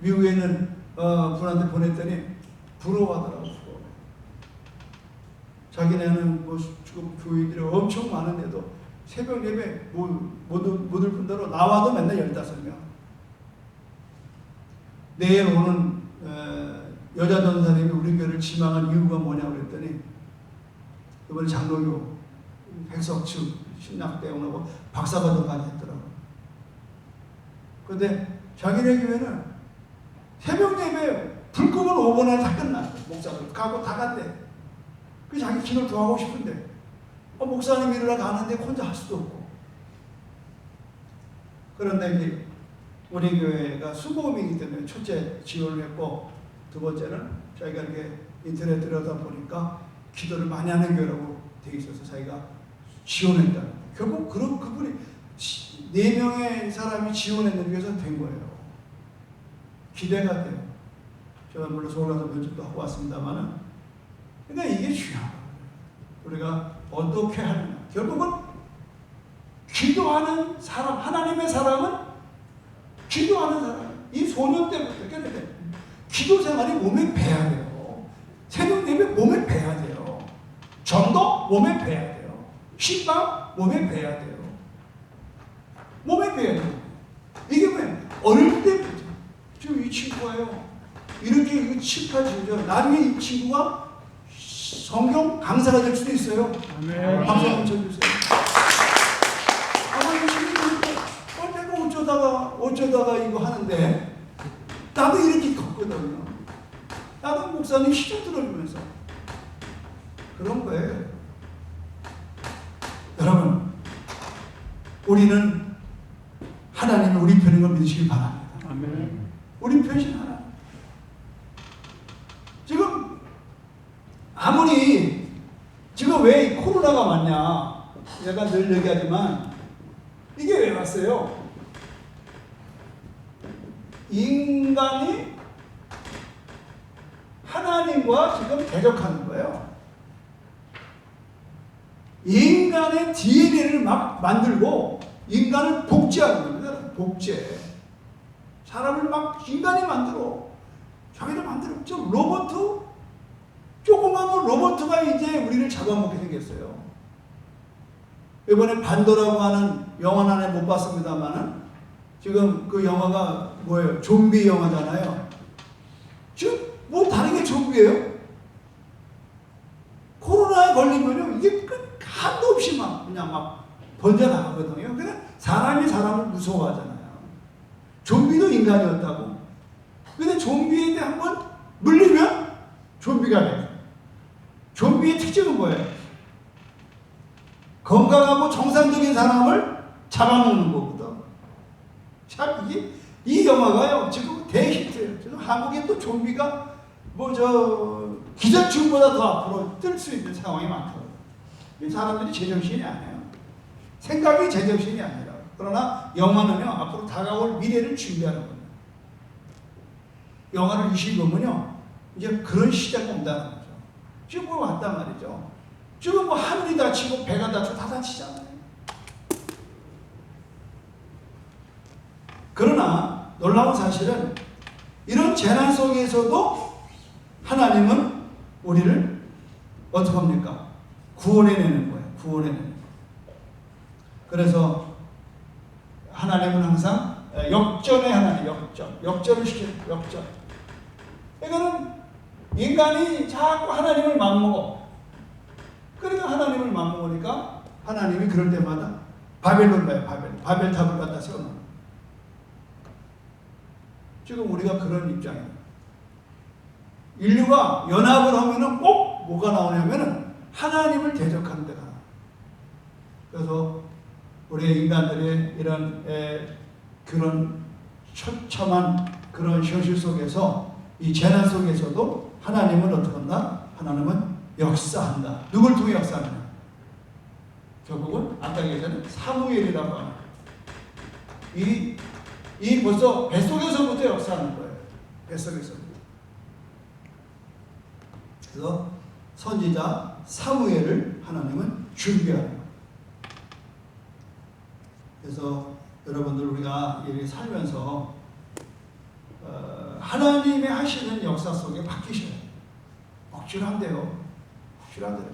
미국에는 분한테 보냈더니 부러워하더라고요. 자기네는 뭐 지금 교인들이 엄청 많은데도 새벽 예배 못 올 뿐더러 나와도 맨날 15명. 내일 오는 여자 전사님이 우리 교회를 지망한 이유가 뭐냐고 그랬더니 이번에 장로교 백석층 신학대원하고 박사과정까지 했더라고요. 그런데 자기네 교회는 새벽 예배 불 끄면 5분 안에 다 끝났어. 목사들 가고 다 간대. 그 자기 기도를 더 하고 싶은데 목사님 일하러 가는데 혼자 할 수도 없고. 그런데 이제 우리 교회가 수보험이기 때문에 첫째 지원을 했고 두 번째는 자기가 이렇게 인터넷 들여다 보니까 기도를 많이 하는 교회라고 돼 있어서 자기가 지원했다. 결국 그분이 4명의 사람이 지원했는 위해서 된 거예요. 기대가 돼요. 제가 물론 서울 가서 면접도 하고 왔습니다만은 그러니까 이게 중요한 거예요. 우리가 어떻게 하느냐. 결국은 기도하는 사람, 하나님의 사람은 기도하는 사람. 이 소년 때부터 깨는데 기도 생활이 몸에 배야 돼요. 새벽 예배 몸에 배야 돼요. 전도 몸에 배야 돼요. 신방 몸에 배야 돼요. 몸에 배야 돼요. 이게 뭐예요? 어릴 때부터. 지금 이 친구가요. 이렇게 칠판 지우죠. 나중에 이 친구가 성경 강사가 될 수도 있어요. 아멘. 박수 한번 쳐주세요. 내가 어쩌다가 이거 하는데 나도 이렇게 컸거든요. 나도 목사님 시중 들어주면서 그런 거예요. 여러분, 우리는 하나님이 우리 편인 걸 믿으시기 바랍니다. 아멘. 우리 편이신 하나님. 지금 아무리 지금 왜 코로나가 왔냐, 내가 늘 얘기하지만 이게 왜 왔어요? 인간이 하나님과 지금 대적하는 거예요. 인간의 DNA를 막 만들고 인간을 복제하는 겁니다. 복제. 사람을 막 인간이 만들어. 자기들 만들어. 좀 로봇? 조그만 로봇가 이제 우리를 잡아먹게 생겼어요. 이번에 반도라고 하는 영화 안에 못 봤습니다만은 지금 그 영화가 뭐예요? 좀비 영화잖아요. 지금 뭐 다른 게 좀비예요? 코로나에 걸리면요 이게 한도 없이 막 그냥 막 번져나가거든요. 그냥 사람이 사람을 무서워하잖아요. 좀비도 인간이었다고. 근데 좀비한테 한번 물리면 좀비가 돼요. 좀비의 특징은 뭐예요? 건강하고 정상적인 사람을 잡아먹는 거거든. 참 이 영화가요 지금 대히트예요. 지금 한국에 또 좀비가 기생충보다 더 앞으로 뜰 수 있는 상황이 많거든요. 이 사람들이 제정신이 아니에요. 생각이 제정신이 아니라. 그러나 영화는요 앞으로 다가올 미래를 준비하는 겁니다. 영화를 읽으면요 이제 그런 시작이 온다는 거죠. 지금 왔단 말이죠. 지금 뭐 하늘이 다치고 배가 다치고 다 다치잖아요. 그러나 놀라운 사실은 이런 재난 속에서도 하나님은 우리를 어떻게 합니까? 구원해내는 거예요. 구원해내는 거예요. 그래서 하나님은 항상 역전의 하나님, 역전을 시켜요. 역전. 이거는 인간이 자꾸 하나님을 맘먹어. 그러니까 하나님을 맘먹으니까 하나님이 그럴 때마다 바벨론 가요. 바벨탑을 갖다 세워놓는. 지금 우리가 그런 입장이에요. 인류가 연합을 하면은 꼭 뭐가 나오냐면은 하나님을 대적하는 데가. 그래서 우리 인간들의 이런 그런 처참한 그런 현실 속에서 이 재난 속에서도 하나님은 어떻게 한다? 하나님은 역사한다. 누굴 통해 역사하느냐? 결국은 아까 얘기했잖아요. 사무엘이라고 하는 이 벌써 뱃속에서부터 역사하는 거예요. 뱃속에서부터. 그래서 선지자 사무엘을 하나님은 준비하는 거예요. 그래서 여러분들 우리가 이렇게 살면서 하나님의 하시는 역사 속에 바뀌셔야 돼요. 억지로 안 돼요. 억지로 안 돼요.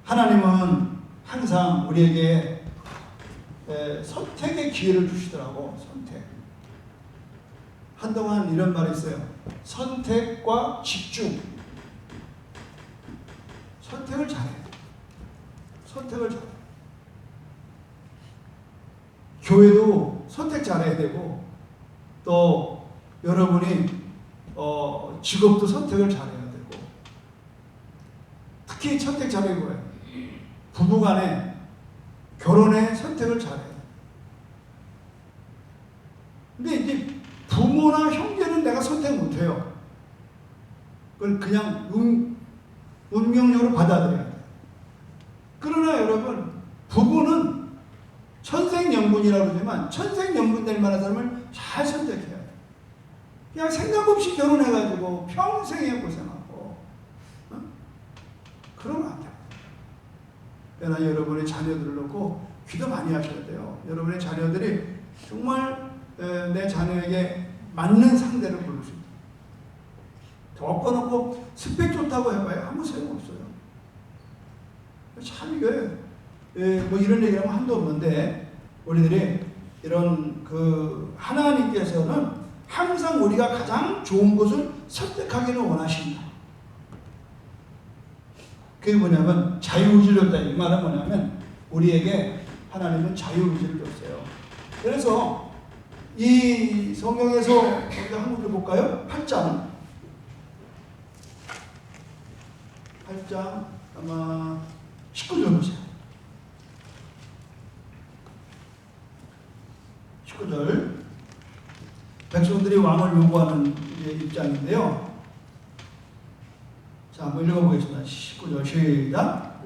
하나님은 항상 우리에게 선택의 기회를 주시더라고. 선택. 한동안 이런 말이 있어요. 선택과 집중. 선택을 잘해. 선택을 잘해. 교회도 선택 잘해야 되고, 또 여러분이 직업도 선택을 잘해야 되고, 특히 선택 잘해야 돼요. 부부간에 결혼에 선택을 잘해요. 근데 이제 부모나 형제는 내가 선택 못해요. 그걸 그냥 운명적으로 받아들여야 돼요. 그러나 여러분, 부부는 천생연분이라고 그러지만 천생연분 될 만한 사람을 잘 선택해야 돼요. 그냥 생각 없이 결혼해가지고 평생에 고생하고 그러면 안 돼요. 그러나 여러분의 자녀들을 놓고 기도 많이 하셔야 돼요. 여러분의 자녀들이 정말 내 자녀에게 맞는 상대를 고를 수 있다. 덮어놓고 스펙 좋다고 해봐야 아무 소용없어요. 참 이게 뭐 이런 얘기하면 한도 없는데, 우리들이 이런 하나님께서는 항상 우리가 가장 좋은 것을 선택하기를 원하신다. 그게 뭐냐면 자유의지를 줬다. 이 말은 뭐냐면 우리에게 하나님은 자유의지를 줬어요. 그래서 이 성경에서 우리가 한 군데 볼까요? 8장 아마 19절 보세요. 19절 백성들이 왕을 요구하는 입장인데요. 자, 한번 읽어보겠습니다. 19절 시작.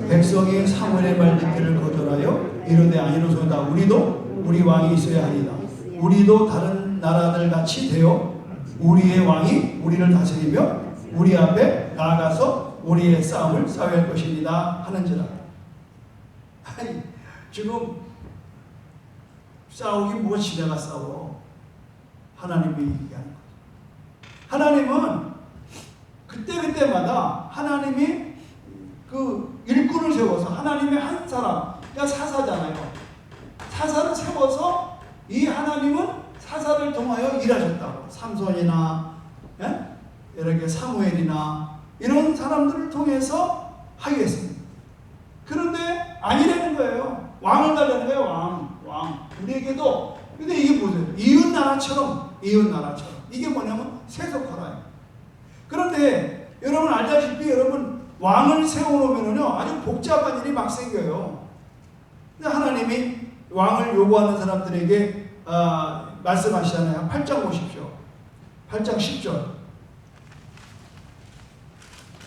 백성이 사무엘의 말 듣기를 거절하여 이르되 아니로소이다. 우리도 우리 왕이 있어야 하리이다. 우리도 다른 나라들 같이 되어 우리의 왕이 우리를 다스리며 우리 앞에 나아가서 우리의 싸움을 싸울 것입니다 하는지라. 아니, 지금 싸우기 무엇이 내가 싸워? 하나님이 얘기하는 거죠. 하나님은 그때마다 하나님이 그 일꾼을 세워서, 하나님의 한 사람, 그러니까 사사잖아요. 사사를 세워서 이 하나님은 사사를 통하여 일하셨다고. 삼손이나 이렇게 사무엘이나 이런 사람들을 통해서 하겠습니다. 그런데 아니라는 거예요. 왕을 달라는 거예요. 왕. 우리에게도. 근데 이게 보세요. 이웃나라처럼. 이게 뭐냐면 세속화라요. 그런데 여러분 알다시피 여러분 왕을 세워놓으면요 아주 복잡한 일이 막 생겨요. 근데 하나님이 왕을 요구하는 사람들에게 말씀하시잖아요. 8장 보십시오. 8장 10절.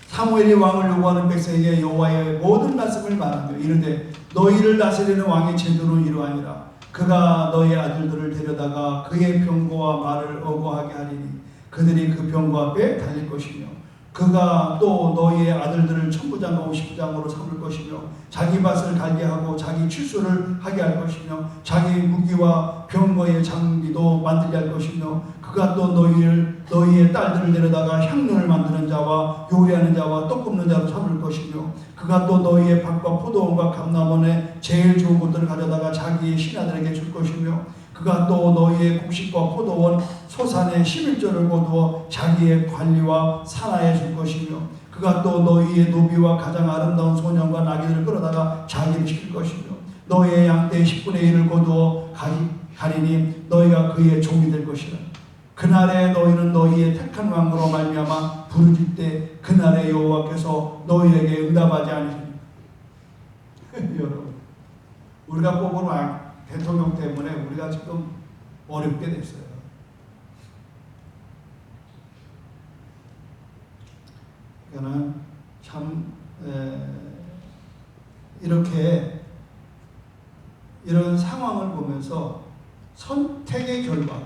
사무엘이 왕을 요구하는 백성에게 여호와의 모든 말씀을 말하며 이르되 너희를 다스리는 왕의 제도는 이러하니라. 그가 너희 아들들을 데려다가 그의 병거와 말을 어거하게 하리니 그들이 그 병거 앞에 달릴 것이며 그가 또 너희의 아들들을 천부장과 50부장으로 삼을 것이며 자기 밭을 갈게 하고 자기 추수를 하게 할 것이며 자기 무기와 병거의 장비도 만들게 할 것이며 그가 또 너희의 딸들을 데려다가 향료를 만드는 자와 요리하는 자와 떡 굽는 자로 삼을 것이며 그가 또 너희의 밭과 포도원과 감람원의 제일 좋은 것들을 가져다가 자기의 신하들에게 줄 것이며 그가 또 너희의 곡식과 포도원 소산의 11조를 거두어 자기의 관리와 산하에 줄 것이며 그가 또 너희의 노비와 가장 아름다운 소년과 나귀들을 끌어다가 자기를 시킬 것이며 너희의 양떼의 10분의 1을 거두어 가리니 너희가 그의 종이 될 것이라. 그날에 너희는 너희의 택한 왕으로 말미암아 부르짖을 때 그날에 여호와께서 너희에게 응답하지 않으시니 여러분, 우리가 뽑은 왕 대통령 때문에 우리가 지금 어렵게 됐어요. 그러니까 참 이렇게 이런 상황을 보면서 선택의 결과,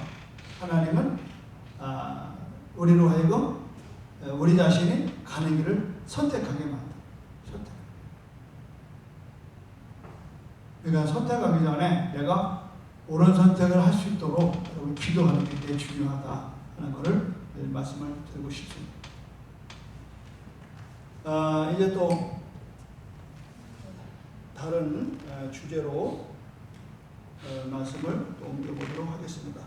하나님은 우리로 하여금 우리 자신이 가는 길을 선택하게 만든다. 그러니까 선택하기 전에 내가 옳은 선택을 할 수 있도록 여러분 기도하는 게 되게 중요하다 하는 것을 말씀을 드리고 싶습니다. 이제 또 다른 주제로 말씀을 또 옮겨보도록 하겠습니다.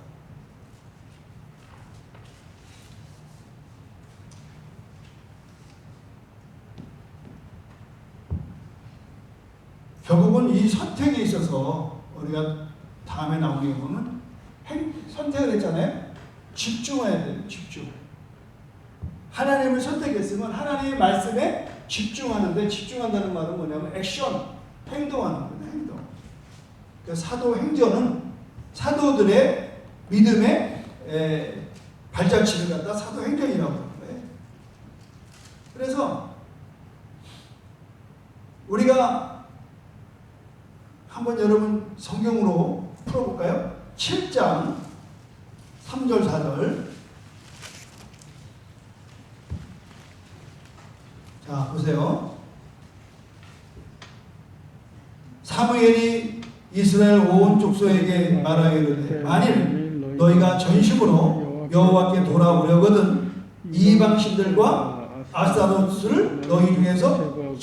결국은 이 선택에 있어서 우리가 다음에 나오게 보면 선택을 했잖아요. 집중해야 돼요. 집중. 하나님을 선택했으면 하나님의 말씀에 집중하는데, 집중한다는 말은 뭐냐면 액션, 행동하는 거예요. 행동. 그러니까 사도행전은 사도들의 믿음의 발자취를 갖다 사도행전이라고 하는 거예요. 그래서 우리가 한번 여러분 성경으로 풀어볼까요? 7장 3절 4절. 자, 보세요. 사무엘이 이스라엘 온 족속에게 말하기를 만일 너희가 전심으로 여호와께 돌아오려거든 이방신들과 아스타로트를 너희 중에서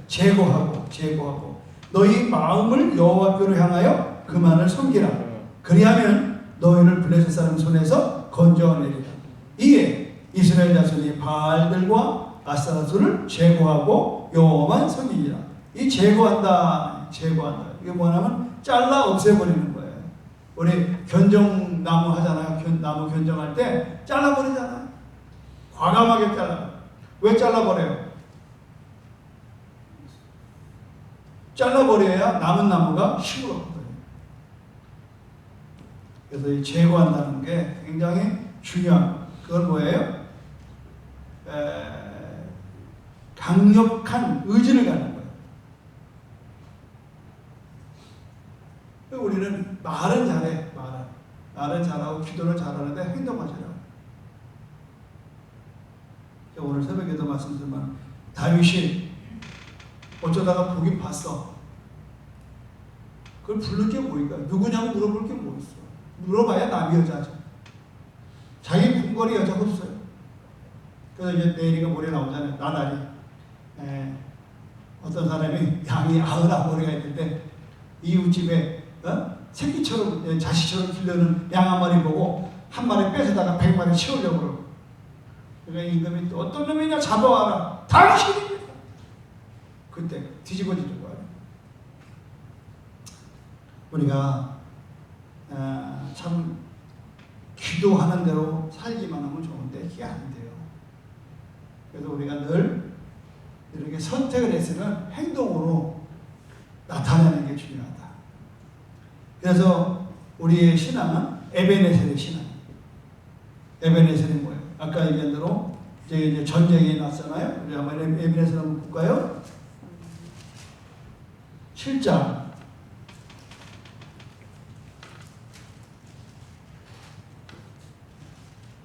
제거하고 너희 마음을 여호와께로 향하여 그만을 섬기라. 그리하면 너희를 블레셋 사람 손에서 건져내리라. 이에 이스라엘 자손이 바알들과 아스타로트를 제거하고 여호와만 섬기리라. 이 제거한다. 이게 뭐냐면 잘라 없애버리는 거예요. 우리 견정나무 하잖아요. 나무 견정할 때 잘라버리잖아요. 과감하게 잘라. 왜 잘라버려요? 잘라버려야 남은 나무가 힘을 얻거든요. 그래서 이 제거한다는 게 굉장히 중요한, 그건 뭐예요? 강력한 의지를 갖는 거예요. 우리는 말은 잘해, 말은 잘하고 기도를 잘하는데 행동하지 않아요. 오늘 새벽에도 말씀드리지만 다윗이 어쩌다가 보긴 봤어. 그걸 부를 게 뭐니까? 누구냐고 물어볼 게 뭐 있어? 물어봐야 남의 여자죠. 자기 궁궐이 여자가 없어요. 그래서 이제 내리가 모레 나오잖아요. 나날이. 어떤 사람이 양이 99마리가 있는데 이웃집에 새끼처럼 자식처럼 길러는 양 한 마리 보고 한 마리 뺏어다가 100마리 채우려고 그러고. 그러니까 임금이 어떤 놈이냐 잡아와라. 당신입니다. 그때 뒤집어지는 거예요. 우리가 참 기도하는 대로 살기만 하면 좋은데 그게 안 돼요. 그래서 우리가 늘 이렇게 선택을 했으면 행동으로 나타내는 게 중요하다. 그래서 우리의 신앙은 에베네셀의 신앙. 에베네셀이 뭐예요? 아까 얘기한 대로 이제 전쟁이 났잖아요. 우리 한번 에베네셀 한번 볼까요? 7장.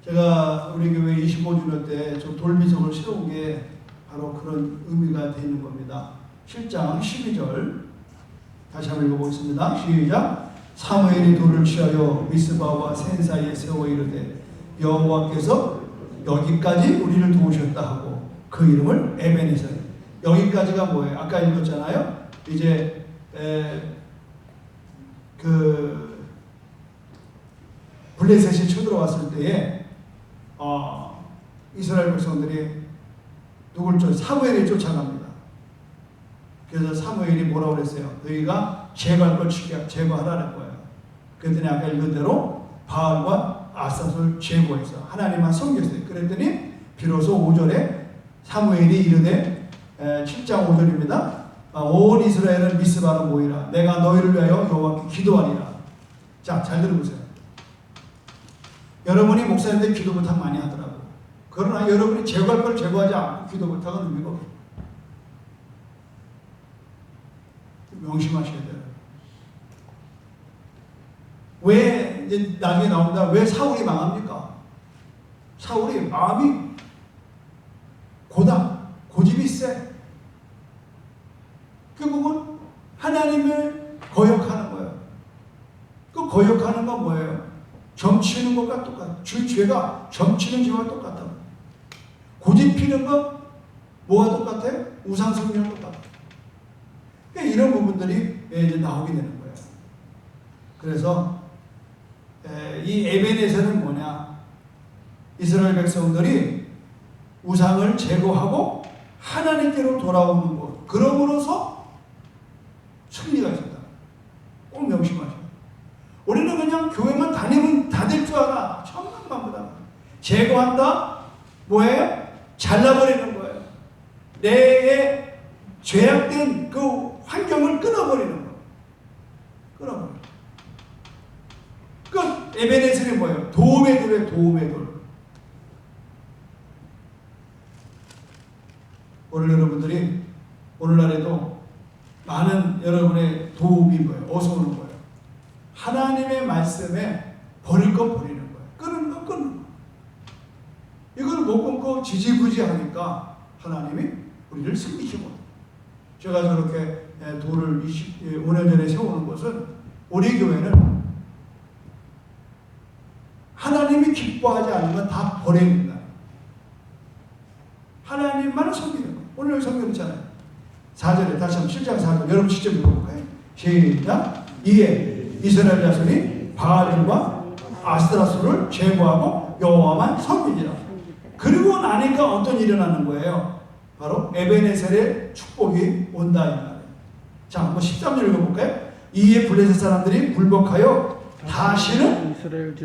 제가 우리 교회 25주년 때 저 돌미석을 세운 게 바로 그런 의미가 되는 겁니다. 7장 12절 다시 한번 읽어보겠습니다. 시작. 사무엘이 돌을 취하여 미스바와 센 사이에 세워 이르되 여호와께서 여기까지 우리를 도우셨다 하고 그 이름을 에베네셀. 여기까지가 뭐예요? 아까 읽었잖아요. 이제 그 블레셋이 쳐들어왔을 때에 이스라엘 백성들이 사무엘이 쫓아갑니다. 그래서 사무엘이 뭐라고 그랬어요? 너희가 제거할 걸 제거하라는 거예요. 그랬더니 아까 읽은 대로 바알과 아스타롯을 제거해서 하나님만 섬겼어요. 그랬더니 비로소 5절에 사무엘이 이르되 7장 5절입니다. 온 이스라엘은 미스바로 모이라. 내가 너희를 위하여 여호와께 기도하리라. 자, 잘 들어보세요. 여러분이 목사님들 기도 부탁 많이 하더라고요. 그러나 여러분이 제거할 걸 제거하지 않고 기도 부탁은 의미가 없어요. 명심하셔야 돼요. 왜 이제 나중에 나옵니다. 왜 사울이 망합니까? 사울이 마음이 고집이 세. 결국은 하나님을 거역하는 거예요. 그 거역하는 건 뭐예요? 점치는 것과 똑같아요. 죄가 점치는 죄와 똑같다고. 고집 피는 건 뭐가 똑같아요? 우상숭배랑 똑같아요. 그러니까 이런 부분들이 이제 나오게 되는 거예요. 그래서 이 에벤에서는 뭐냐? 이스라엘 백성들이 우상을 제거하고 하나님께로 돌아오는 것. 그러므로서 승리가 있었다. 꼭 명심하세요. 우리는 그냥 교회만 다니면 다 될 줄 알아. 천만만보다. 제거한다? 뭐예요? 잘라버리는 거예요. 내의 죄악된 그 환경을 끊어버리는 거예요. 끊어버려요. 그 에베네셀이 뭐예요? 도움의 돌이에요. 도움의 돌. 오늘 여러분들이 오늘날에도 많은 여러분의 도움이 뭐예요? 어서 오는 거예요. 하나님의 말씀에 버릴 건 버리는 거예요. 끊는 건 끊는 거예요. 이걸 못 끊고 지지부지하니까 하나님이 우리를 승리시고, 제가 저렇게 돌을 25년 전에 세우는 것은 우리 교회는 하나님이 기뻐하지 않으면 다 버립니다. 하나님만을 섬기는 거예요. 오늘 여기 섬겼잖아요. 4절에 다시 한번 7장 4절 여러분 직접 읽어볼까요? 시작. 이에 이스라엘 자손이 바알과 아스타롯을 제거하고 여호와만 섬기니라. 그리고 나니까 어떤 일이 일어나는 거예요? 바로 에베네셀의 축복이 온다 이 말이에요. 자, 한번 13절 읽어볼까요? 이에 블레셋 사람들이 굴복하여 다시는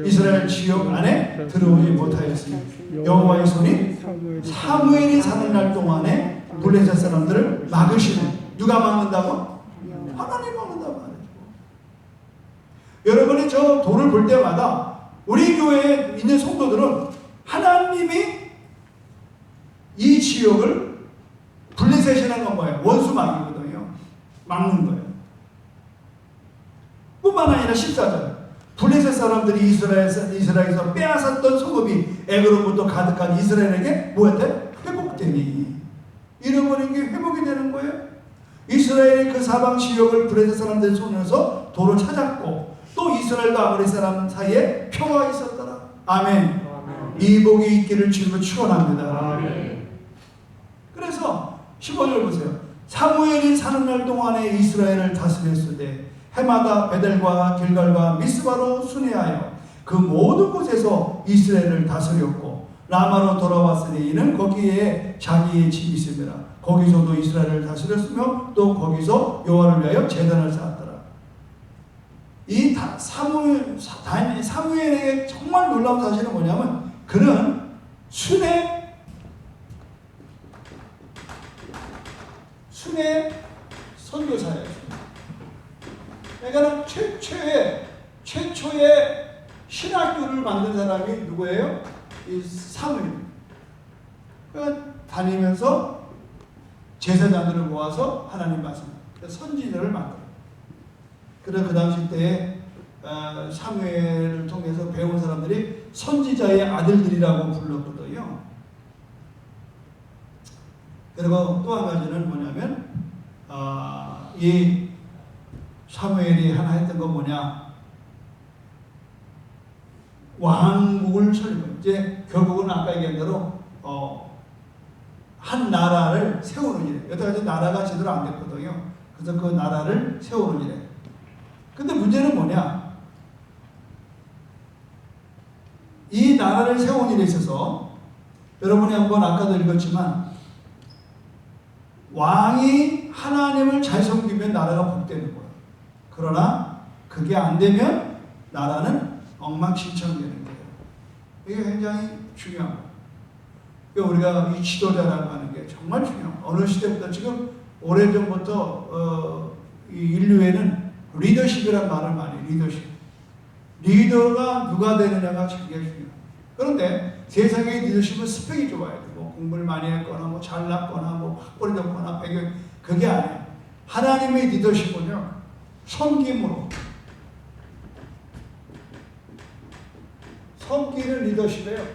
이스라엘 지역 안에 들어오지 못하였으니 여호와의 손이 사무엘이 사는 날 동안에 블레셋 사람들을 막으시는. 누가 막는다고? 하나님 막는다고 말이죠. 여러분이 저 돌을 볼 때마다 우리 교회에 있는 성도들은 하나님이 이 지역을 블레셋이라는 건 뭐예요? 원수 막이거든요. 막는 거예요. 뿐만 아니라 14절 블레셋 사람들이 이스라엘에서 빼앗았던 성읍이 애굽으로부터 가득한 이스라엘에게 뭐였대? 회복되니. 잃어버린 게 회복이 되는 거예요. 이스라엘의 그 사방 지역을 블레셋 사람들의 손에서 도로 찾았고 또 이스라엘과 아모리 사람 사이에 평화가 있었더라. 아멘. 이 복이 있기를 주님을 축원합니다. 아멘. 그래서 15절 보세요. 사무엘이 사는 날 동안에 이스라엘을 다스렸으되 해마다 베델과 길갈과 미스바로 순회하여 그 모든 곳에서 이스라엘을 다스렸고 라마로 돌아왔으니 이는 거기에 자기의 집이 있음이라. 거기서도 이스라엘을 다스렸으며 또 거기서 여호와를 위하여 제단을 쌓았더라. 이 사무엘에게 정말 놀라운 사실은 뭐냐면 그는 순회 선교사예요. 그러니까 최초의 신학교를 만든 사람이 누구예요? 이 사무엘. 그러니까 다니면서 제사장들을 모아서 하나님 말씀, 선지자를 만들어요. 그래서 그 당시 때에 사무엘을 통해서 배운 사람들이 선지자의 아들들이라고 불렀거든요. 그리고 또 한 가지는 뭐냐면 이 사무엘이 하나 했던 건 뭐냐? 왕국을 설립. 이제 결국은 아까 얘기한 대로 한 나라를 세우는 일에. 여태까지 나라가 제대로 안 됐거든요. 그래서 그 나라를 세우는 일에. 근데 문제는 뭐냐? 나라를 세운 일에 있어서 여러분이 한번 아까도 읽었지만 왕이 하나님을 잘 섬기면 나라가 복되는 거예요. 그러나 그게 안 되면 나라는 엉망진창되는 거예요. 이게 굉장히 중요한 거예요. 우리가 이 지도자라고 하는 게 정말 중요해요. 어느 시대부터 지금 오래전부터 이 인류에는 리더십이라는 말을 많이 해요. 리더십. 리더가 누가 되느냐가 굉장히 중요해요. 그런데 세상의 리더십은 스펙이 좋아야 되고 공부를 많이 했거나 뭐 잘났거나 뭐 학벌이 좋거나 배경 그게 아니에요. 하나님의 리더십은요. 섬김으로 섬기는 리더십이에요.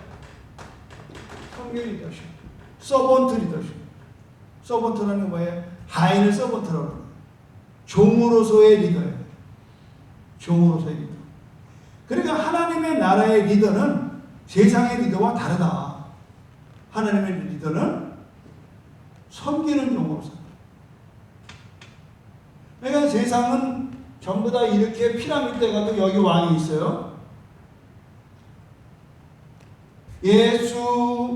섬기는 리더십. 서번트 리더십. 서번트라는 게 뭐예요? 하인을 서번트라고 그래요. 종으로서의 리더예요. 종으로서의 리더. 그러니까 하나님의 나라의 리더는 세상의 리더와 다르다. 하나님의 리더는 섬기는 종으로서. 그러니까 세상은 전부 다 이렇게 피라미드에 가도 여기 왕이 있어요. 예수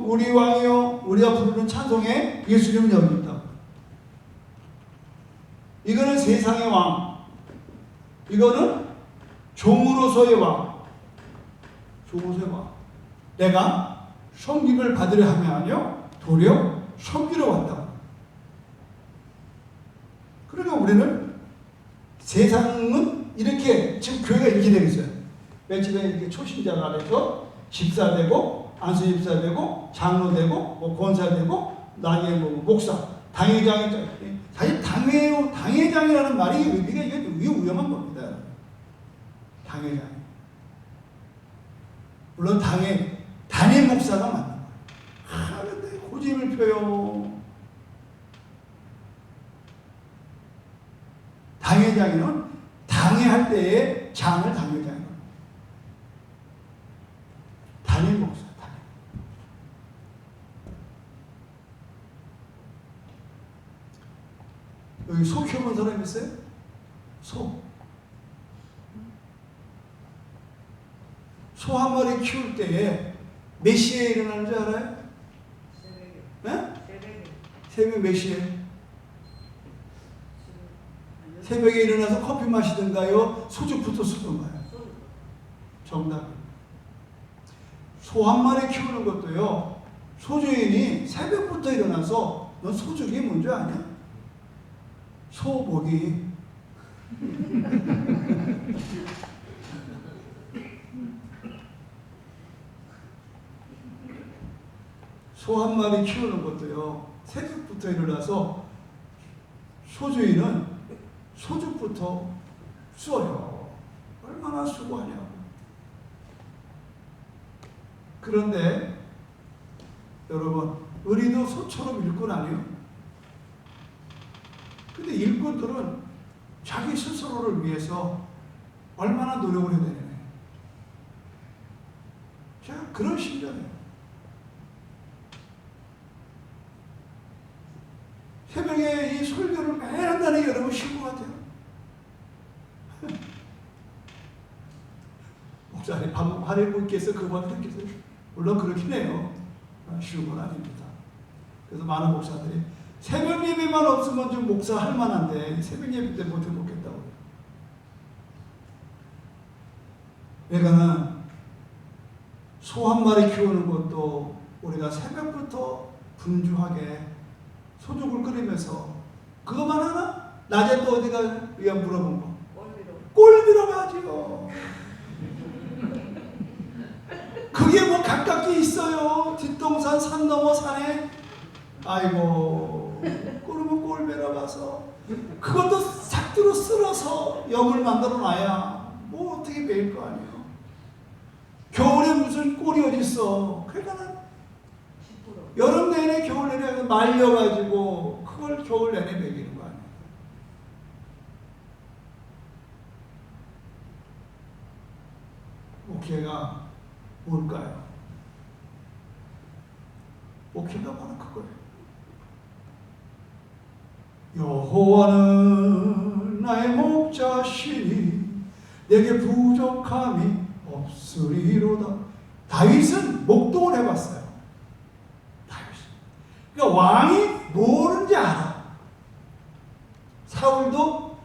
우리 왕이요. 우리가 부르는 찬송에 예수님은 여기 있다. 이거는 세상의 왕. 이거는 종으로서의 왕. 종으로서의 왕. 내가 섬김을 받으려 하면요. 도리어 섬기러 왔다. 그러니까 우리는 세상은 이렇게 지금 교회가 이렇게 되어 있어요. 며칠 전에 이렇게 초신자가 안에서 집사 되고 안수 집사 되고 장로 되고 뭐 권사 되고 나중에 뭐 목사 당회장이 사실 당회장이라는 말이 의미가 이게 위험한 겁니다. 당회장. 물론 단임 목사가 맞는 거예요. 근데 고집을 펴요. 당회장이는 당회할 때의 장을 당회장이에요. 단임 목사, 단임. 여기 소 키워본 사람 있어요? 소 한 마리 키울 때에 몇 시에 일어나는 줄 알아요? 새벽 몇 시에? 새벽에 일어나서 커피 마시든가요? 소주부터 쓰든가요? 정답. 소 한 마리 키우는 것도요. 소주인이 새벽부터 일어나서 너 소주기 뭔지 아냐? 소고기. 소 한 마리 키우는 것도요. 새벽부터 일어나서 소주인은 소주부터 써요. 얼마나 수고하냐고. 그런데 여러분, 우리도 소처럼 일꾼 아니에요? 근데 일꾼들은 자기 스스로를 위해서 얼마나 노력을 해야 되냐. 제가 그런 심정이에요. 새벽에 이 설교를 매일 한다는 게 여러분 쉬운 것 같아요. 목사님 하나님께서 그만 했겠어요. 물론 그렇긴 해요. 쉬운 건 아닙니다. 그래서 많은 목사들이 새벽 예배만 없으면 좀 목사 할 만한데 새벽 예배 때 못 해먹겠다고. 그러니까 소 한 마리 키우는 것도 우리가 새벽부터 분주하게 소죽을 끓이면서 그것만 하나? 낮에 또 어디가 위안 물어본 거? 꼴비러 가지요. 그게 뭐 가깝게 있어요. 뒷동산 산 넘어 산에. 아이고 그러면 꼴비러 가서 그것도 삭두로 쓸어서 염을 만들어 놔야 뭐 어떻게 매일 거 아니에요. 겨울에 무슨 꼴이 어딨어. 그러니까 여름 내내 겨울 내내 말려가지고 그걸 겨울 내내 먹이는 거 아니에요. 목회가 뭘까요? 목회가 바로 그거예요. 여호와는 나의 목자시니 내게 부족함이 없으리로다. 다윗은 목동을 해봤어요. 다윗은. 그러니까 왕이 뭐는지 알아. 사울도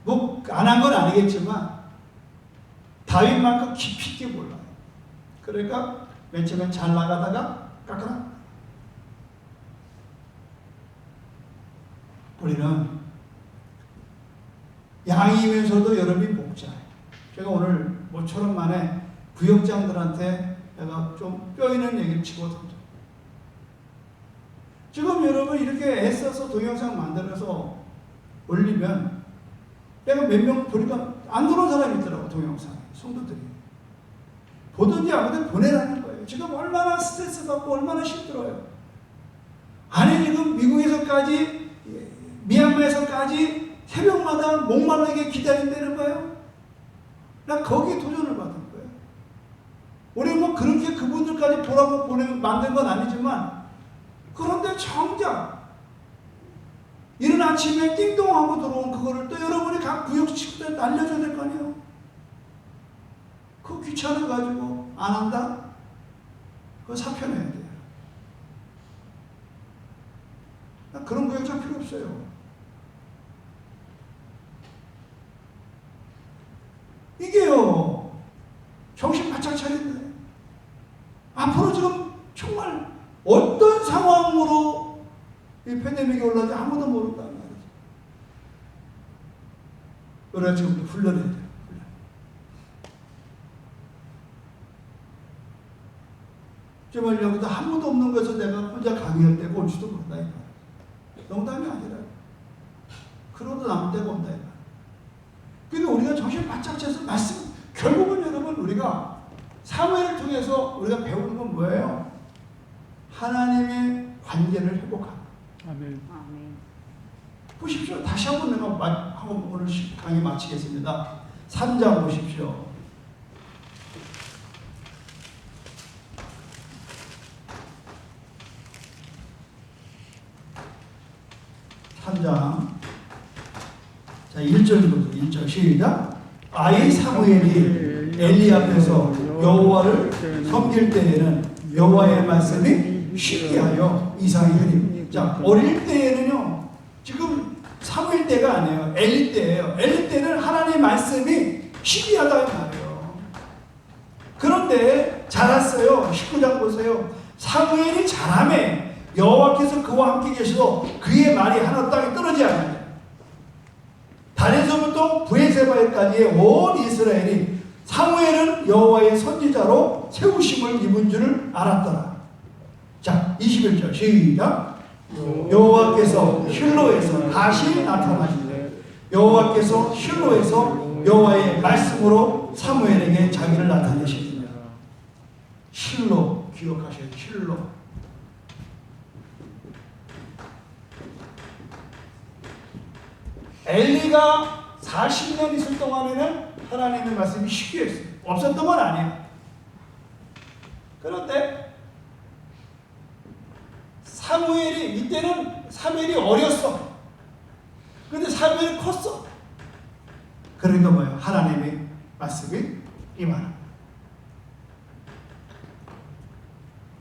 뭐 안 한 건 아니겠지만 다윗만큼 깊이 있게 몰라요. 그러니까 맨 처음엔 잘 나가다가 깎아라. 우리는 양이면서도 여러분이 목자예요. 제가 오늘 모처럼 만에 부역장들한테 내가 좀 뼈있는 얘기를 치고 던져. 지금 여러분 이렇게 애써서 동영상 만들어서 올리면 내가 몇 명 보니까 안 들어온 사람이 있더라고. 동영상에 성도들이 보든지 아무든 보내라는 거예요. 지금 얼마나 스트레스 받고 얼마나 힘들어요. 아니 지금 미국에서까지 미얀마에서까지 새벽마다 목마르게 기다린다는 거예요. 나 거기에 도전을 받은 거예요. 우리 뭐 그렇게 그분들까지 보라고 만든 건 아니지만 그런데 정작 이른 아침에 띵동하고 들어온 그거를 또 여러분이 각 구역 친구들 알려줘야 될 거 아니에요. 그거 귀찮아가지고 안 한다? 그거 사표내야 돼요. 나 그런 구역장 필요 없어요. 이게요, 정신 바짝 차린다. 앞으로 지금 정말 어떤 상황으로 이 팬데믹이 올라올지 아무도 모른다는 말이죠. 우리가 지금부터 훈련해야 돼요. 정말 여기도 아무도 없는 곳에서 내가 혼자 강의할 때가 올지도 모른다. 농담이 아니라. 그러도 남을 데가 온다. 그러니까 우리가 정신 바짝 차서 말씀, 결국은 여러분 우리가 사무엘을 통해서 우리가 배우는 건 뭐예요? 하나님의 관계를 회복하는. 아멘. 아멘. 보십시오. 다시 한번 내가 오늘 강의 마치겠습니다. 3장 보십시오. 3장. 자, 1절부터 1절 시작. 아이 사무엘이 엘리 앞에서 여호와를 섬길 때에는 여호와의 말씀이 신기하여 이상이 흐림. 자, 어릴 때에는요, 지금 사무엘 때가 아니에요. 엘리 때예요. 엘리 때는 하나님의 말씀이 신기하다는 말이에요. 그런데 자랐어요. 19장 보세요. 사무엘이 자라매 여호와께서 그와 함께 계시도 그의 말이 하나 땅에 떨어지지 않아요. 단에서부터 브에세바에까지의 온 이스라엘이 사무엘은 여호와의 선지자로 세우심을 입은 줄을 알았더라. 자, 21절 시작. 여호와께서 실로에서 다시 나타나시되 여호와께서 실로에서 여호와의 말씀으로 사무엘에게 자기를 나타내십니다. 실로 기억하셔야 돼요. 실로. 엘리가 40년 있을 동안에는 하나님의 말씀이 신기했어요. 없었던 건 아니에요. 그런데 사무엘이, 이때는 사무엘이 어렸어. 근데 사무엘이 컸어. 그러니까 뭐예요? 하나님의 말씀이 임하는.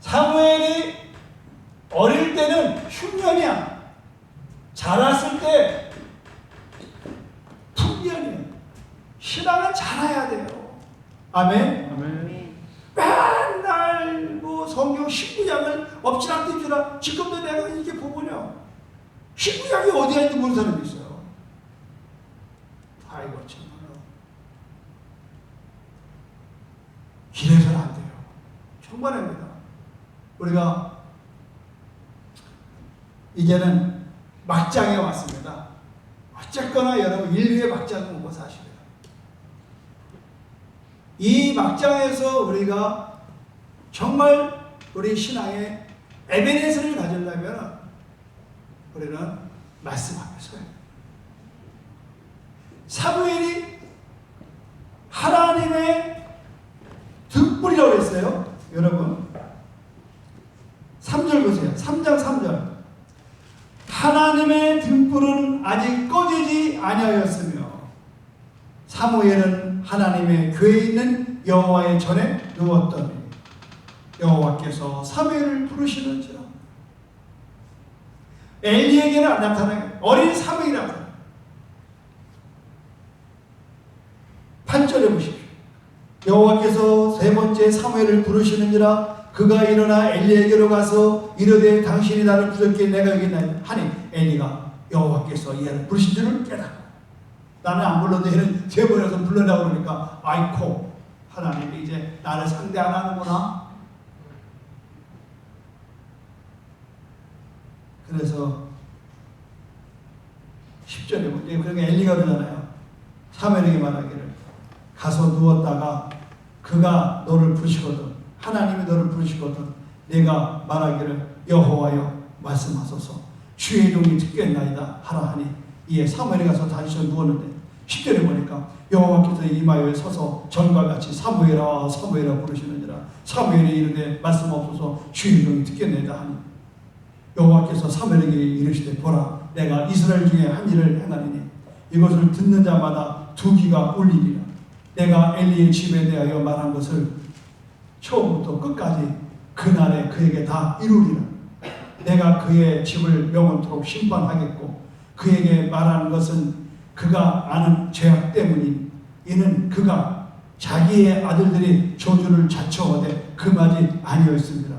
사무엘이 어릴 때는 흉년이야. 자랐을 때 풍년이에요. 신앙은 자라야 돼요. 아멘. 아멘. 맨날 뭐 성경 19장을 엎치락뒤치락, 지금도 내가 이렇게 보면요, 19장이 어디에 있는지 모르는 사람이 있어요. 아이고 정말 길에서는 안 돼요. 정말입니다. 우리가 이제는 막장에 왔습니다. 어쨌거나 여러분 인류의 막장은 뭐 사실이에요. 이 막장에서 우리가 정말 우리 신앙의 에베네스를 가지려면 우리는 말씀 앞에 서야 돼요. 사무엘이 하나님의 등불이라고 했어요. 여러분 3절 보세요. 3장 3절. 하나님의 등불은 아직 꺼지지 아니하였으며 사무엘은 하나님의 교회에 있는 여호와의 전에 누웠더니 여호와께서 사무엘을 부르시는지라. 엘리에게는 안 나타나요. 어린 사무엘이라고. 8절에 보십시오. 여호와께서 세 번째 사무엘을 부르시는지라. 그가 일어나 엘리에게로 가서 이르되 당신이 나를 부르셨기에 내가 여기 있나이다 하니 엘리가 여호와께서 얘를 부르신 줄을 깨닫고 나는 안 불러도 얘는 세 번에서 불러내고 그러니까 아이코 하나님이 이제 나를 상대 안 하는구나. 그래서 10절에 보면 그러니까 엘리가 그러잖아요. 사무엘에게 말하기를 가서 누웠다가 그가 너를 부르시거든 하나님이 너를 부르시거든 내가 말하기를 여호와여 말씀하소서 주의 종이 듣겠나이다 하라 하니 이에 사무엘이 가서 다시 누웠는데 10절에 보니까 여호와께서 이마에 서서 전과 같이 사무엘아 사무엘아 부르시느니라. 사무엘이 이르되 말씀하소서 주의 종이 듣겠나이다 하니 여호와께서 사무엘에게 이르시되 보라 내가 이스라엘 중에 한 일을 행하리니 이것을 듣는 자마다 두 귀가 울리리라. 내가 엘리의 집에 대하여 말한 것을 처음부터 끝까지 그날에 그에게 다 이루리라. 내가 그의 집을 영원토록 심판하겠고 그에게 말하는 것은 그가 아는 죄악 때문이니 이는 그가 자기의 아들들이 저주를 자청하되 금하지 아니었습니다.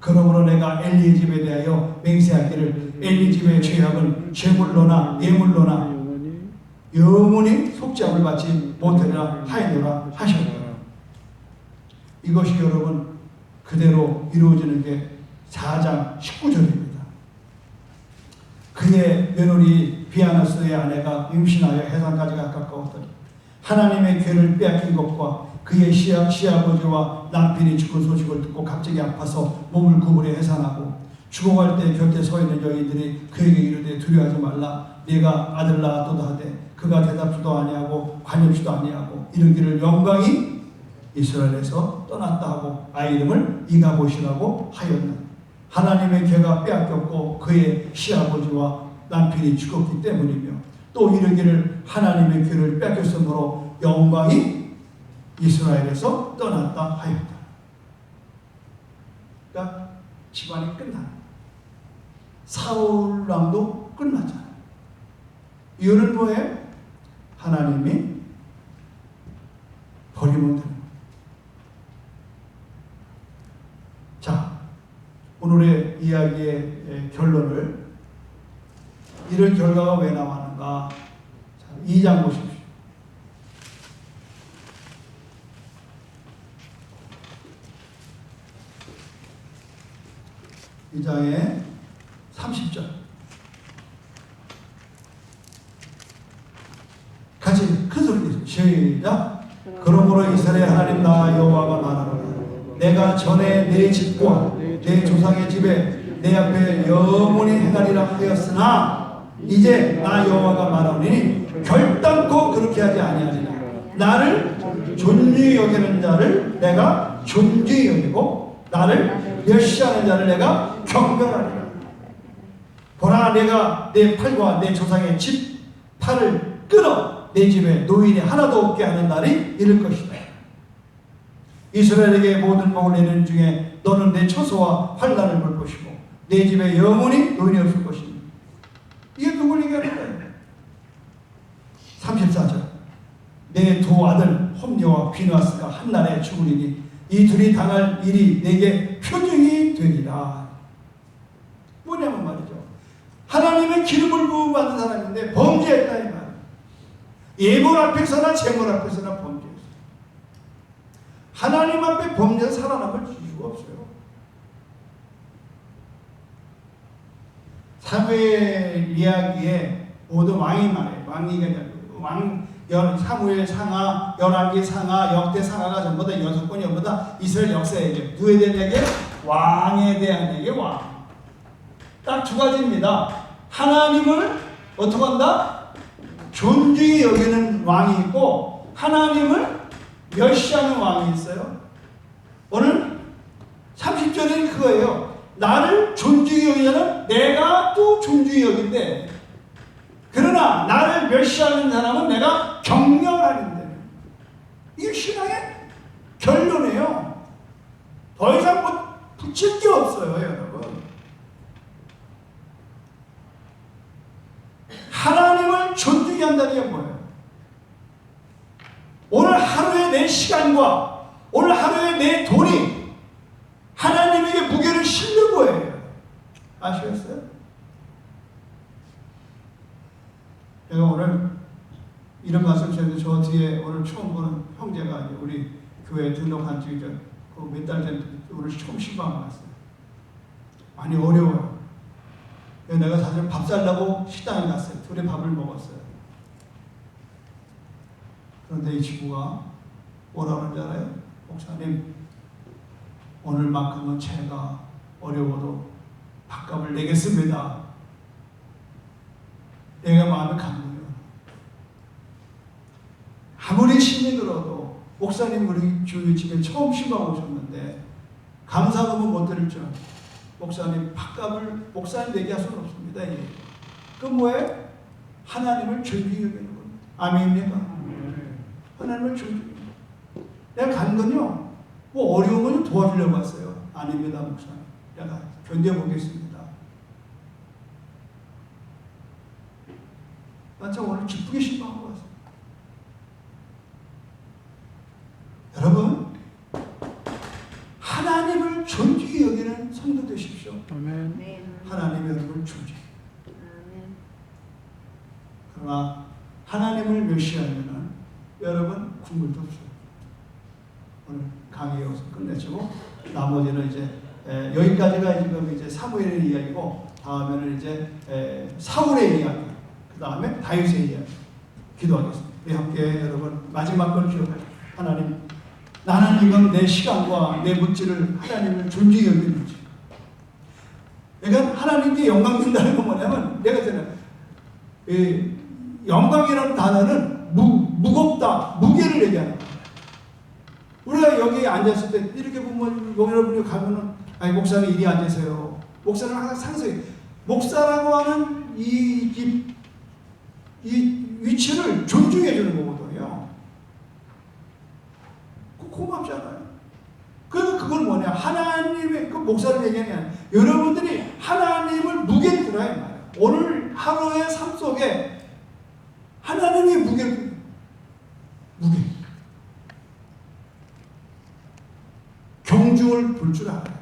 그러므로 내가 엘리의 집에 대하여 맹세하기를 엘리 집의 죄악은 제물로나 예물로나 영원히 속죄함을 받지 못하리라 하였노라 하셨다. 이것이 여러분 그대로 이루어지는 게 4장 19절입니다. 그의 며느리 비아나스의 아내가 임신하여 해산까지 가까웠더니 하나님의 괴를 빼앗긴 것과 그의 시아버지와 남편이 죽은 소식을 듣고 갑자기 아파서 몸을 구부려 해산하고 죽어갈 때 곁에 서 있는 여인들이 그에게 이르되 두려워하지 말라 네가 아들 낳았도다 하되 그가 대답지도 아니하고 관엽지도 아니하고 이르기를 영광이 이스라엘에서 떠났다 하고 아이 이름을 이가봇이라고 하였나. 하나님의 괴가 빼앗겼고 그의 시아버지와 남편이 죽었기 때문이며 또 이르기를 하나님의 괴를 뺏겼으므로 영광이 이스라엘에서 떠났다 하였다. 그러니까 집안이 끝나. 사울 왕도 끝났잖아요. 이유는 뭐예요? 하나님이 버리면 되는 거예요. 자, 오늘의 이야기의 결론을 이런 결과가 왜 나왔는가? 2장 보십시오. 2장의 30절 같이 큰 소리로 시작. 그러므로 이스라엘 하나님 나 여호와가 말하노라 내가 전에 내 집과 내 조상의 집에 내 앞에 영원히 행하리라 하였으나 이제 나 여호와가 말하노니 결단코 그렇게 하지 아니하리라. 나를 존귀히 여기는 자를 내가 존귀히 여기고 나를 멸시하는 자를 내가 경멸하리라. 보라 내가 내 팔과 내 조상의 집 팔을 끊어 내 집에 노인이 하나도 없게 하는 날이 이를 것이다. 이스라엘에게 모든 복을 내리는 중에 너는 내 처소와 환난을 볼 것이고 내 집에 영원히 노인이 없을 것이니. 이게 누굴 얘기하는 거예요? 34절 내 두 아들 홈녀와 비누아스가 한날에 죽으리니 이 둘이 당할 일이 내게 표징이 되리라. 뭐냐면 말이죠. 하나님의 기름을 부음받은 사람인데 범죄했다 이 말. 예물 앞에서나 재물 앞에서나 범죄했어요. 하나님 앞에 범죄 살아남을 이유가 없어요. 사무엘 이야기에 모든 왕이 말해요. 사무엘 상하, 열왕기 상하, 역대 상하가 전부 다 6권이 전부 다 이스라엘 역사에 얘기해요. 누구에 대한 얘기예요? 왕에 대한 얘기예요. 왕. 딱 두 가지입니다. 하나님을 어떻게 한다? 존중히 여기는 왕이 있고 하나님을 멸시하는 왕이 있어요. 오늘 30절은 그거예요. 나를 존중히 여기는 내가 또 존중히 여긴데 그러나 나를 멸시하는 사람은 내가 경멸하는데 이게 신앙의 결론이에요. 더 이상 뭐 붙일 게 없어요, 여러분. 하나님을 존중해야 한다는 게 뭐예요? 오늘 하루의 내 시간과 오늘 하루의 내 돈이 하나님에게 무게를 실는 거예요. 아시겠어요? 제가 오늘 이런 말씀 드렸는데 저 뒤에 오늘 처음 보는 형제가 우리 교회에 등록한 지 몇 달 전에 오늘 처음 신방을 갔어요. 많이 어려워요. 내가 사실 밥 살라고 식당에 갔어요. 둘이 밥을 먹었어요. 그런데 이 친구가 뭐라고 하는지 알아요? 목사님, 오늘만큼은 제가 어려워도 밥값을 내겠습니다. 내가 마음에 감동해요. 아무리 신이 들어도 목사님 우리 주위 집에 처음 신방 오셨는데 감사금은 못 드렸죠. 목사님 밥값을 목사님 내게 할 수는 없습니다. 그건 뭐예요? 하나님을 존중해 여기는 겁니다. 아멘입니까? 하나님을 존중해. 내가 간 건요, 뭐 어려운 건 도와주려고 왔어요. 아닙니다, 목사님. 내가 견뎌보겠습니다. 난 참 오늘 기쁘게 신방하고 왔어요. 여러분, 하나님을 존중히 여기는 성도 되십시오. 아멘. 하나님이 여러분을 존중해. 그러나 하나님을 멸시하면 여러분 국물도 없어요. 오늘 강의 여기서 끝내주고 나머지는 이제 여기까지가 지금 이제 사무엘의 이야기고 다음에는 이제 사울의 이야기, 그 다음에 다윗의 이야기 기도하겠습니다. 우리 함께 여러분 마지막 걸 기억하죠. 하나님, 나는 이건 내 시간과 내 물질을 하나님을 존중히 여기는 거지. 내가 하나님께 영광 준다는 건 뭐냐면, 내가 저는 영광이라는 단어는 무겁다, 무게를 얘기하는 거예요. 우리가 여기 앉았을 때 이렇게 보면 여러분이 가면은 아니 목사님 이리 앉으세요. 목사는 항상 상세히 목사라고 하는 이 위치를 존중해 주는 거거든요. 고맙잖아요. 그래서 그건 뭐냐? 하나님의 그 목사를 얘기하는 게 아니라 여러분들이 하나님을 무게를 들어야 말이에요. 오늘 하루의 삶 속에 하나님의 무게. 경중을 볼 줄 알아야 돼요.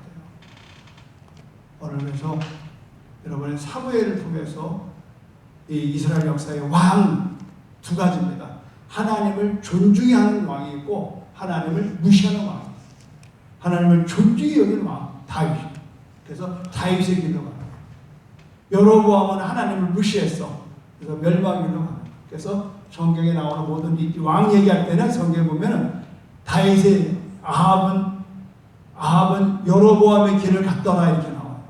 오늘 그래서 여러분의 사무엘을 통해서 이 이스라엘 역사의 왕 두 가지입니다. 하나님을 존중히 하는 왕이 있고 하나님을 무시하는 왕. 하나님을 존중히 여기는 왕 다윗. 그래서 다윗의 기도가 여로보암은 하나님을 무시했어. 그래서 멸망의 기도가. 그래서 성경에 나오는 모든 이 왕 얘기할 때는 성경에 보면은 다윗의 아합은 여로보암의 길을 갔더라 이렇게 나와요.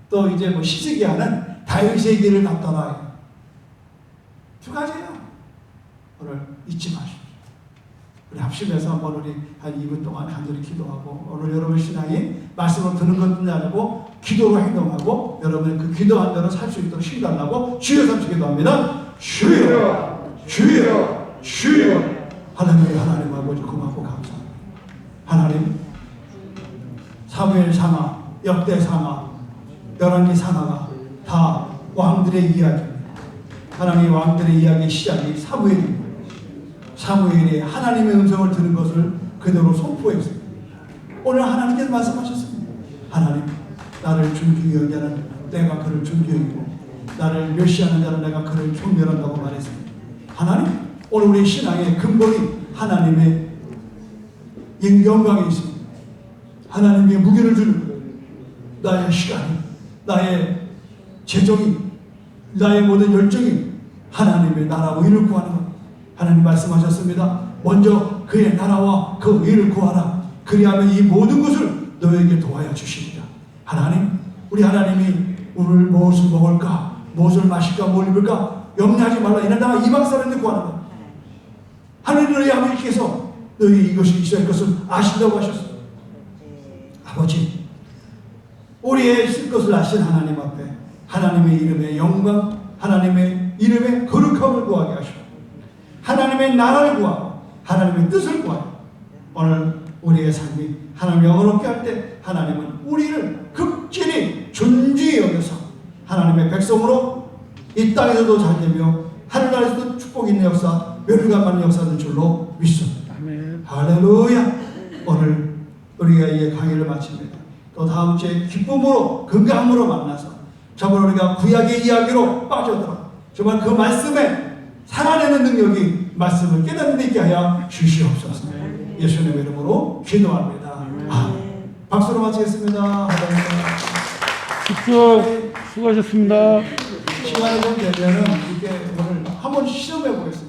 또 이제 뭐 시스기야는 다윗의 길을 갔더라. 두 가지예요. 오늘 잊지 마십시오. 우리 합심해서 한번 우리 한 2분 동안 간절히 기도하고 오늘 여러분 신앙이 말씀을 듣는 것뿐이 아니고 기도로 행동하고 여러분의 그 기도한 대로 살 수 있도록 신달라고 주여 삼시 기도합니다. 주여 주여 주여. 하나님 아버지 고맙고 감사합니다. 하나님 사무엘 상하, 역대 상하, 열왕기 상하가 다 왕들의 이야기입니다. 하나님 왕들의 이야기의 시작이 사무엘입니다. 사무엘이 하나님의 음성을 들은 것을 그대로 선포했습니다. 오늘 하나님께서 말씀하셨습니다. 하나님, 나를 존중히 여기는 내가 그를 존중히 여기고 나를 멸시하는 자는 내가 그를 총멸한다고 말했습니다. 하나님, 오늘 우리 신앙의 근본이 하나님의 영광에 있습니다. 하나님의 무게를 주는 거예요. 나의 시간이, 나의 재정이, 나의 모든 열정이 하나님의 나라와 의를 구하는 것. 하나님 말씀하셨습니다. 먼저 그의 나라와 그 의를 구하라. 그리하면 이 모든 것을 너에게 도와야 주십니다. 하나님, 우리 하나님이 오늘 무엇을 먹을까, 무엇을 마실까, 뭘 입을까 염려하지 말라. 이는 나 이방 사람들 구하는 것. 하나님 너희 아버지께서 너희 이것이 있어야 할 것을 아신다고 하셨습니다. 아버지, 우리의 쓸 것을 아신 하나님 앞에 하나님의 이름의 영광, 하나님의 이름의 거룩함을 구하게 하시고 하나님의 나라를 구하고 하나님의 뜻을 구하여 오늘 우리의 삶이 하나님 영원롭게 할 때 하나님은 우리를 극진히 존귀히 여겨서 하나님의 백성으로 이 땅에서도 잘되며 하늘나라에서도 축복이 있는 역사, 멸류관 많은 역사는 줄로 믿습니다. 아멘. 할렐루야. 오늘 우리가 이 강의를 마칩니다. 또 다음 주에 기쁨으로 건강함으로 만나서 정말 우리가 구약의 이야기로 빠져들어 정말 그 말씀에 살아내는 능력이 말씀을 깨닫는 데 있게 하여 주시옵소서. 예수님의 이름으로 기도합니다. 아멘. 박수로 마치겠습니다. 수고하셨습니다. 시간이 좀 되면은 이렇게 오늘 한번 시험해 보겠습니다.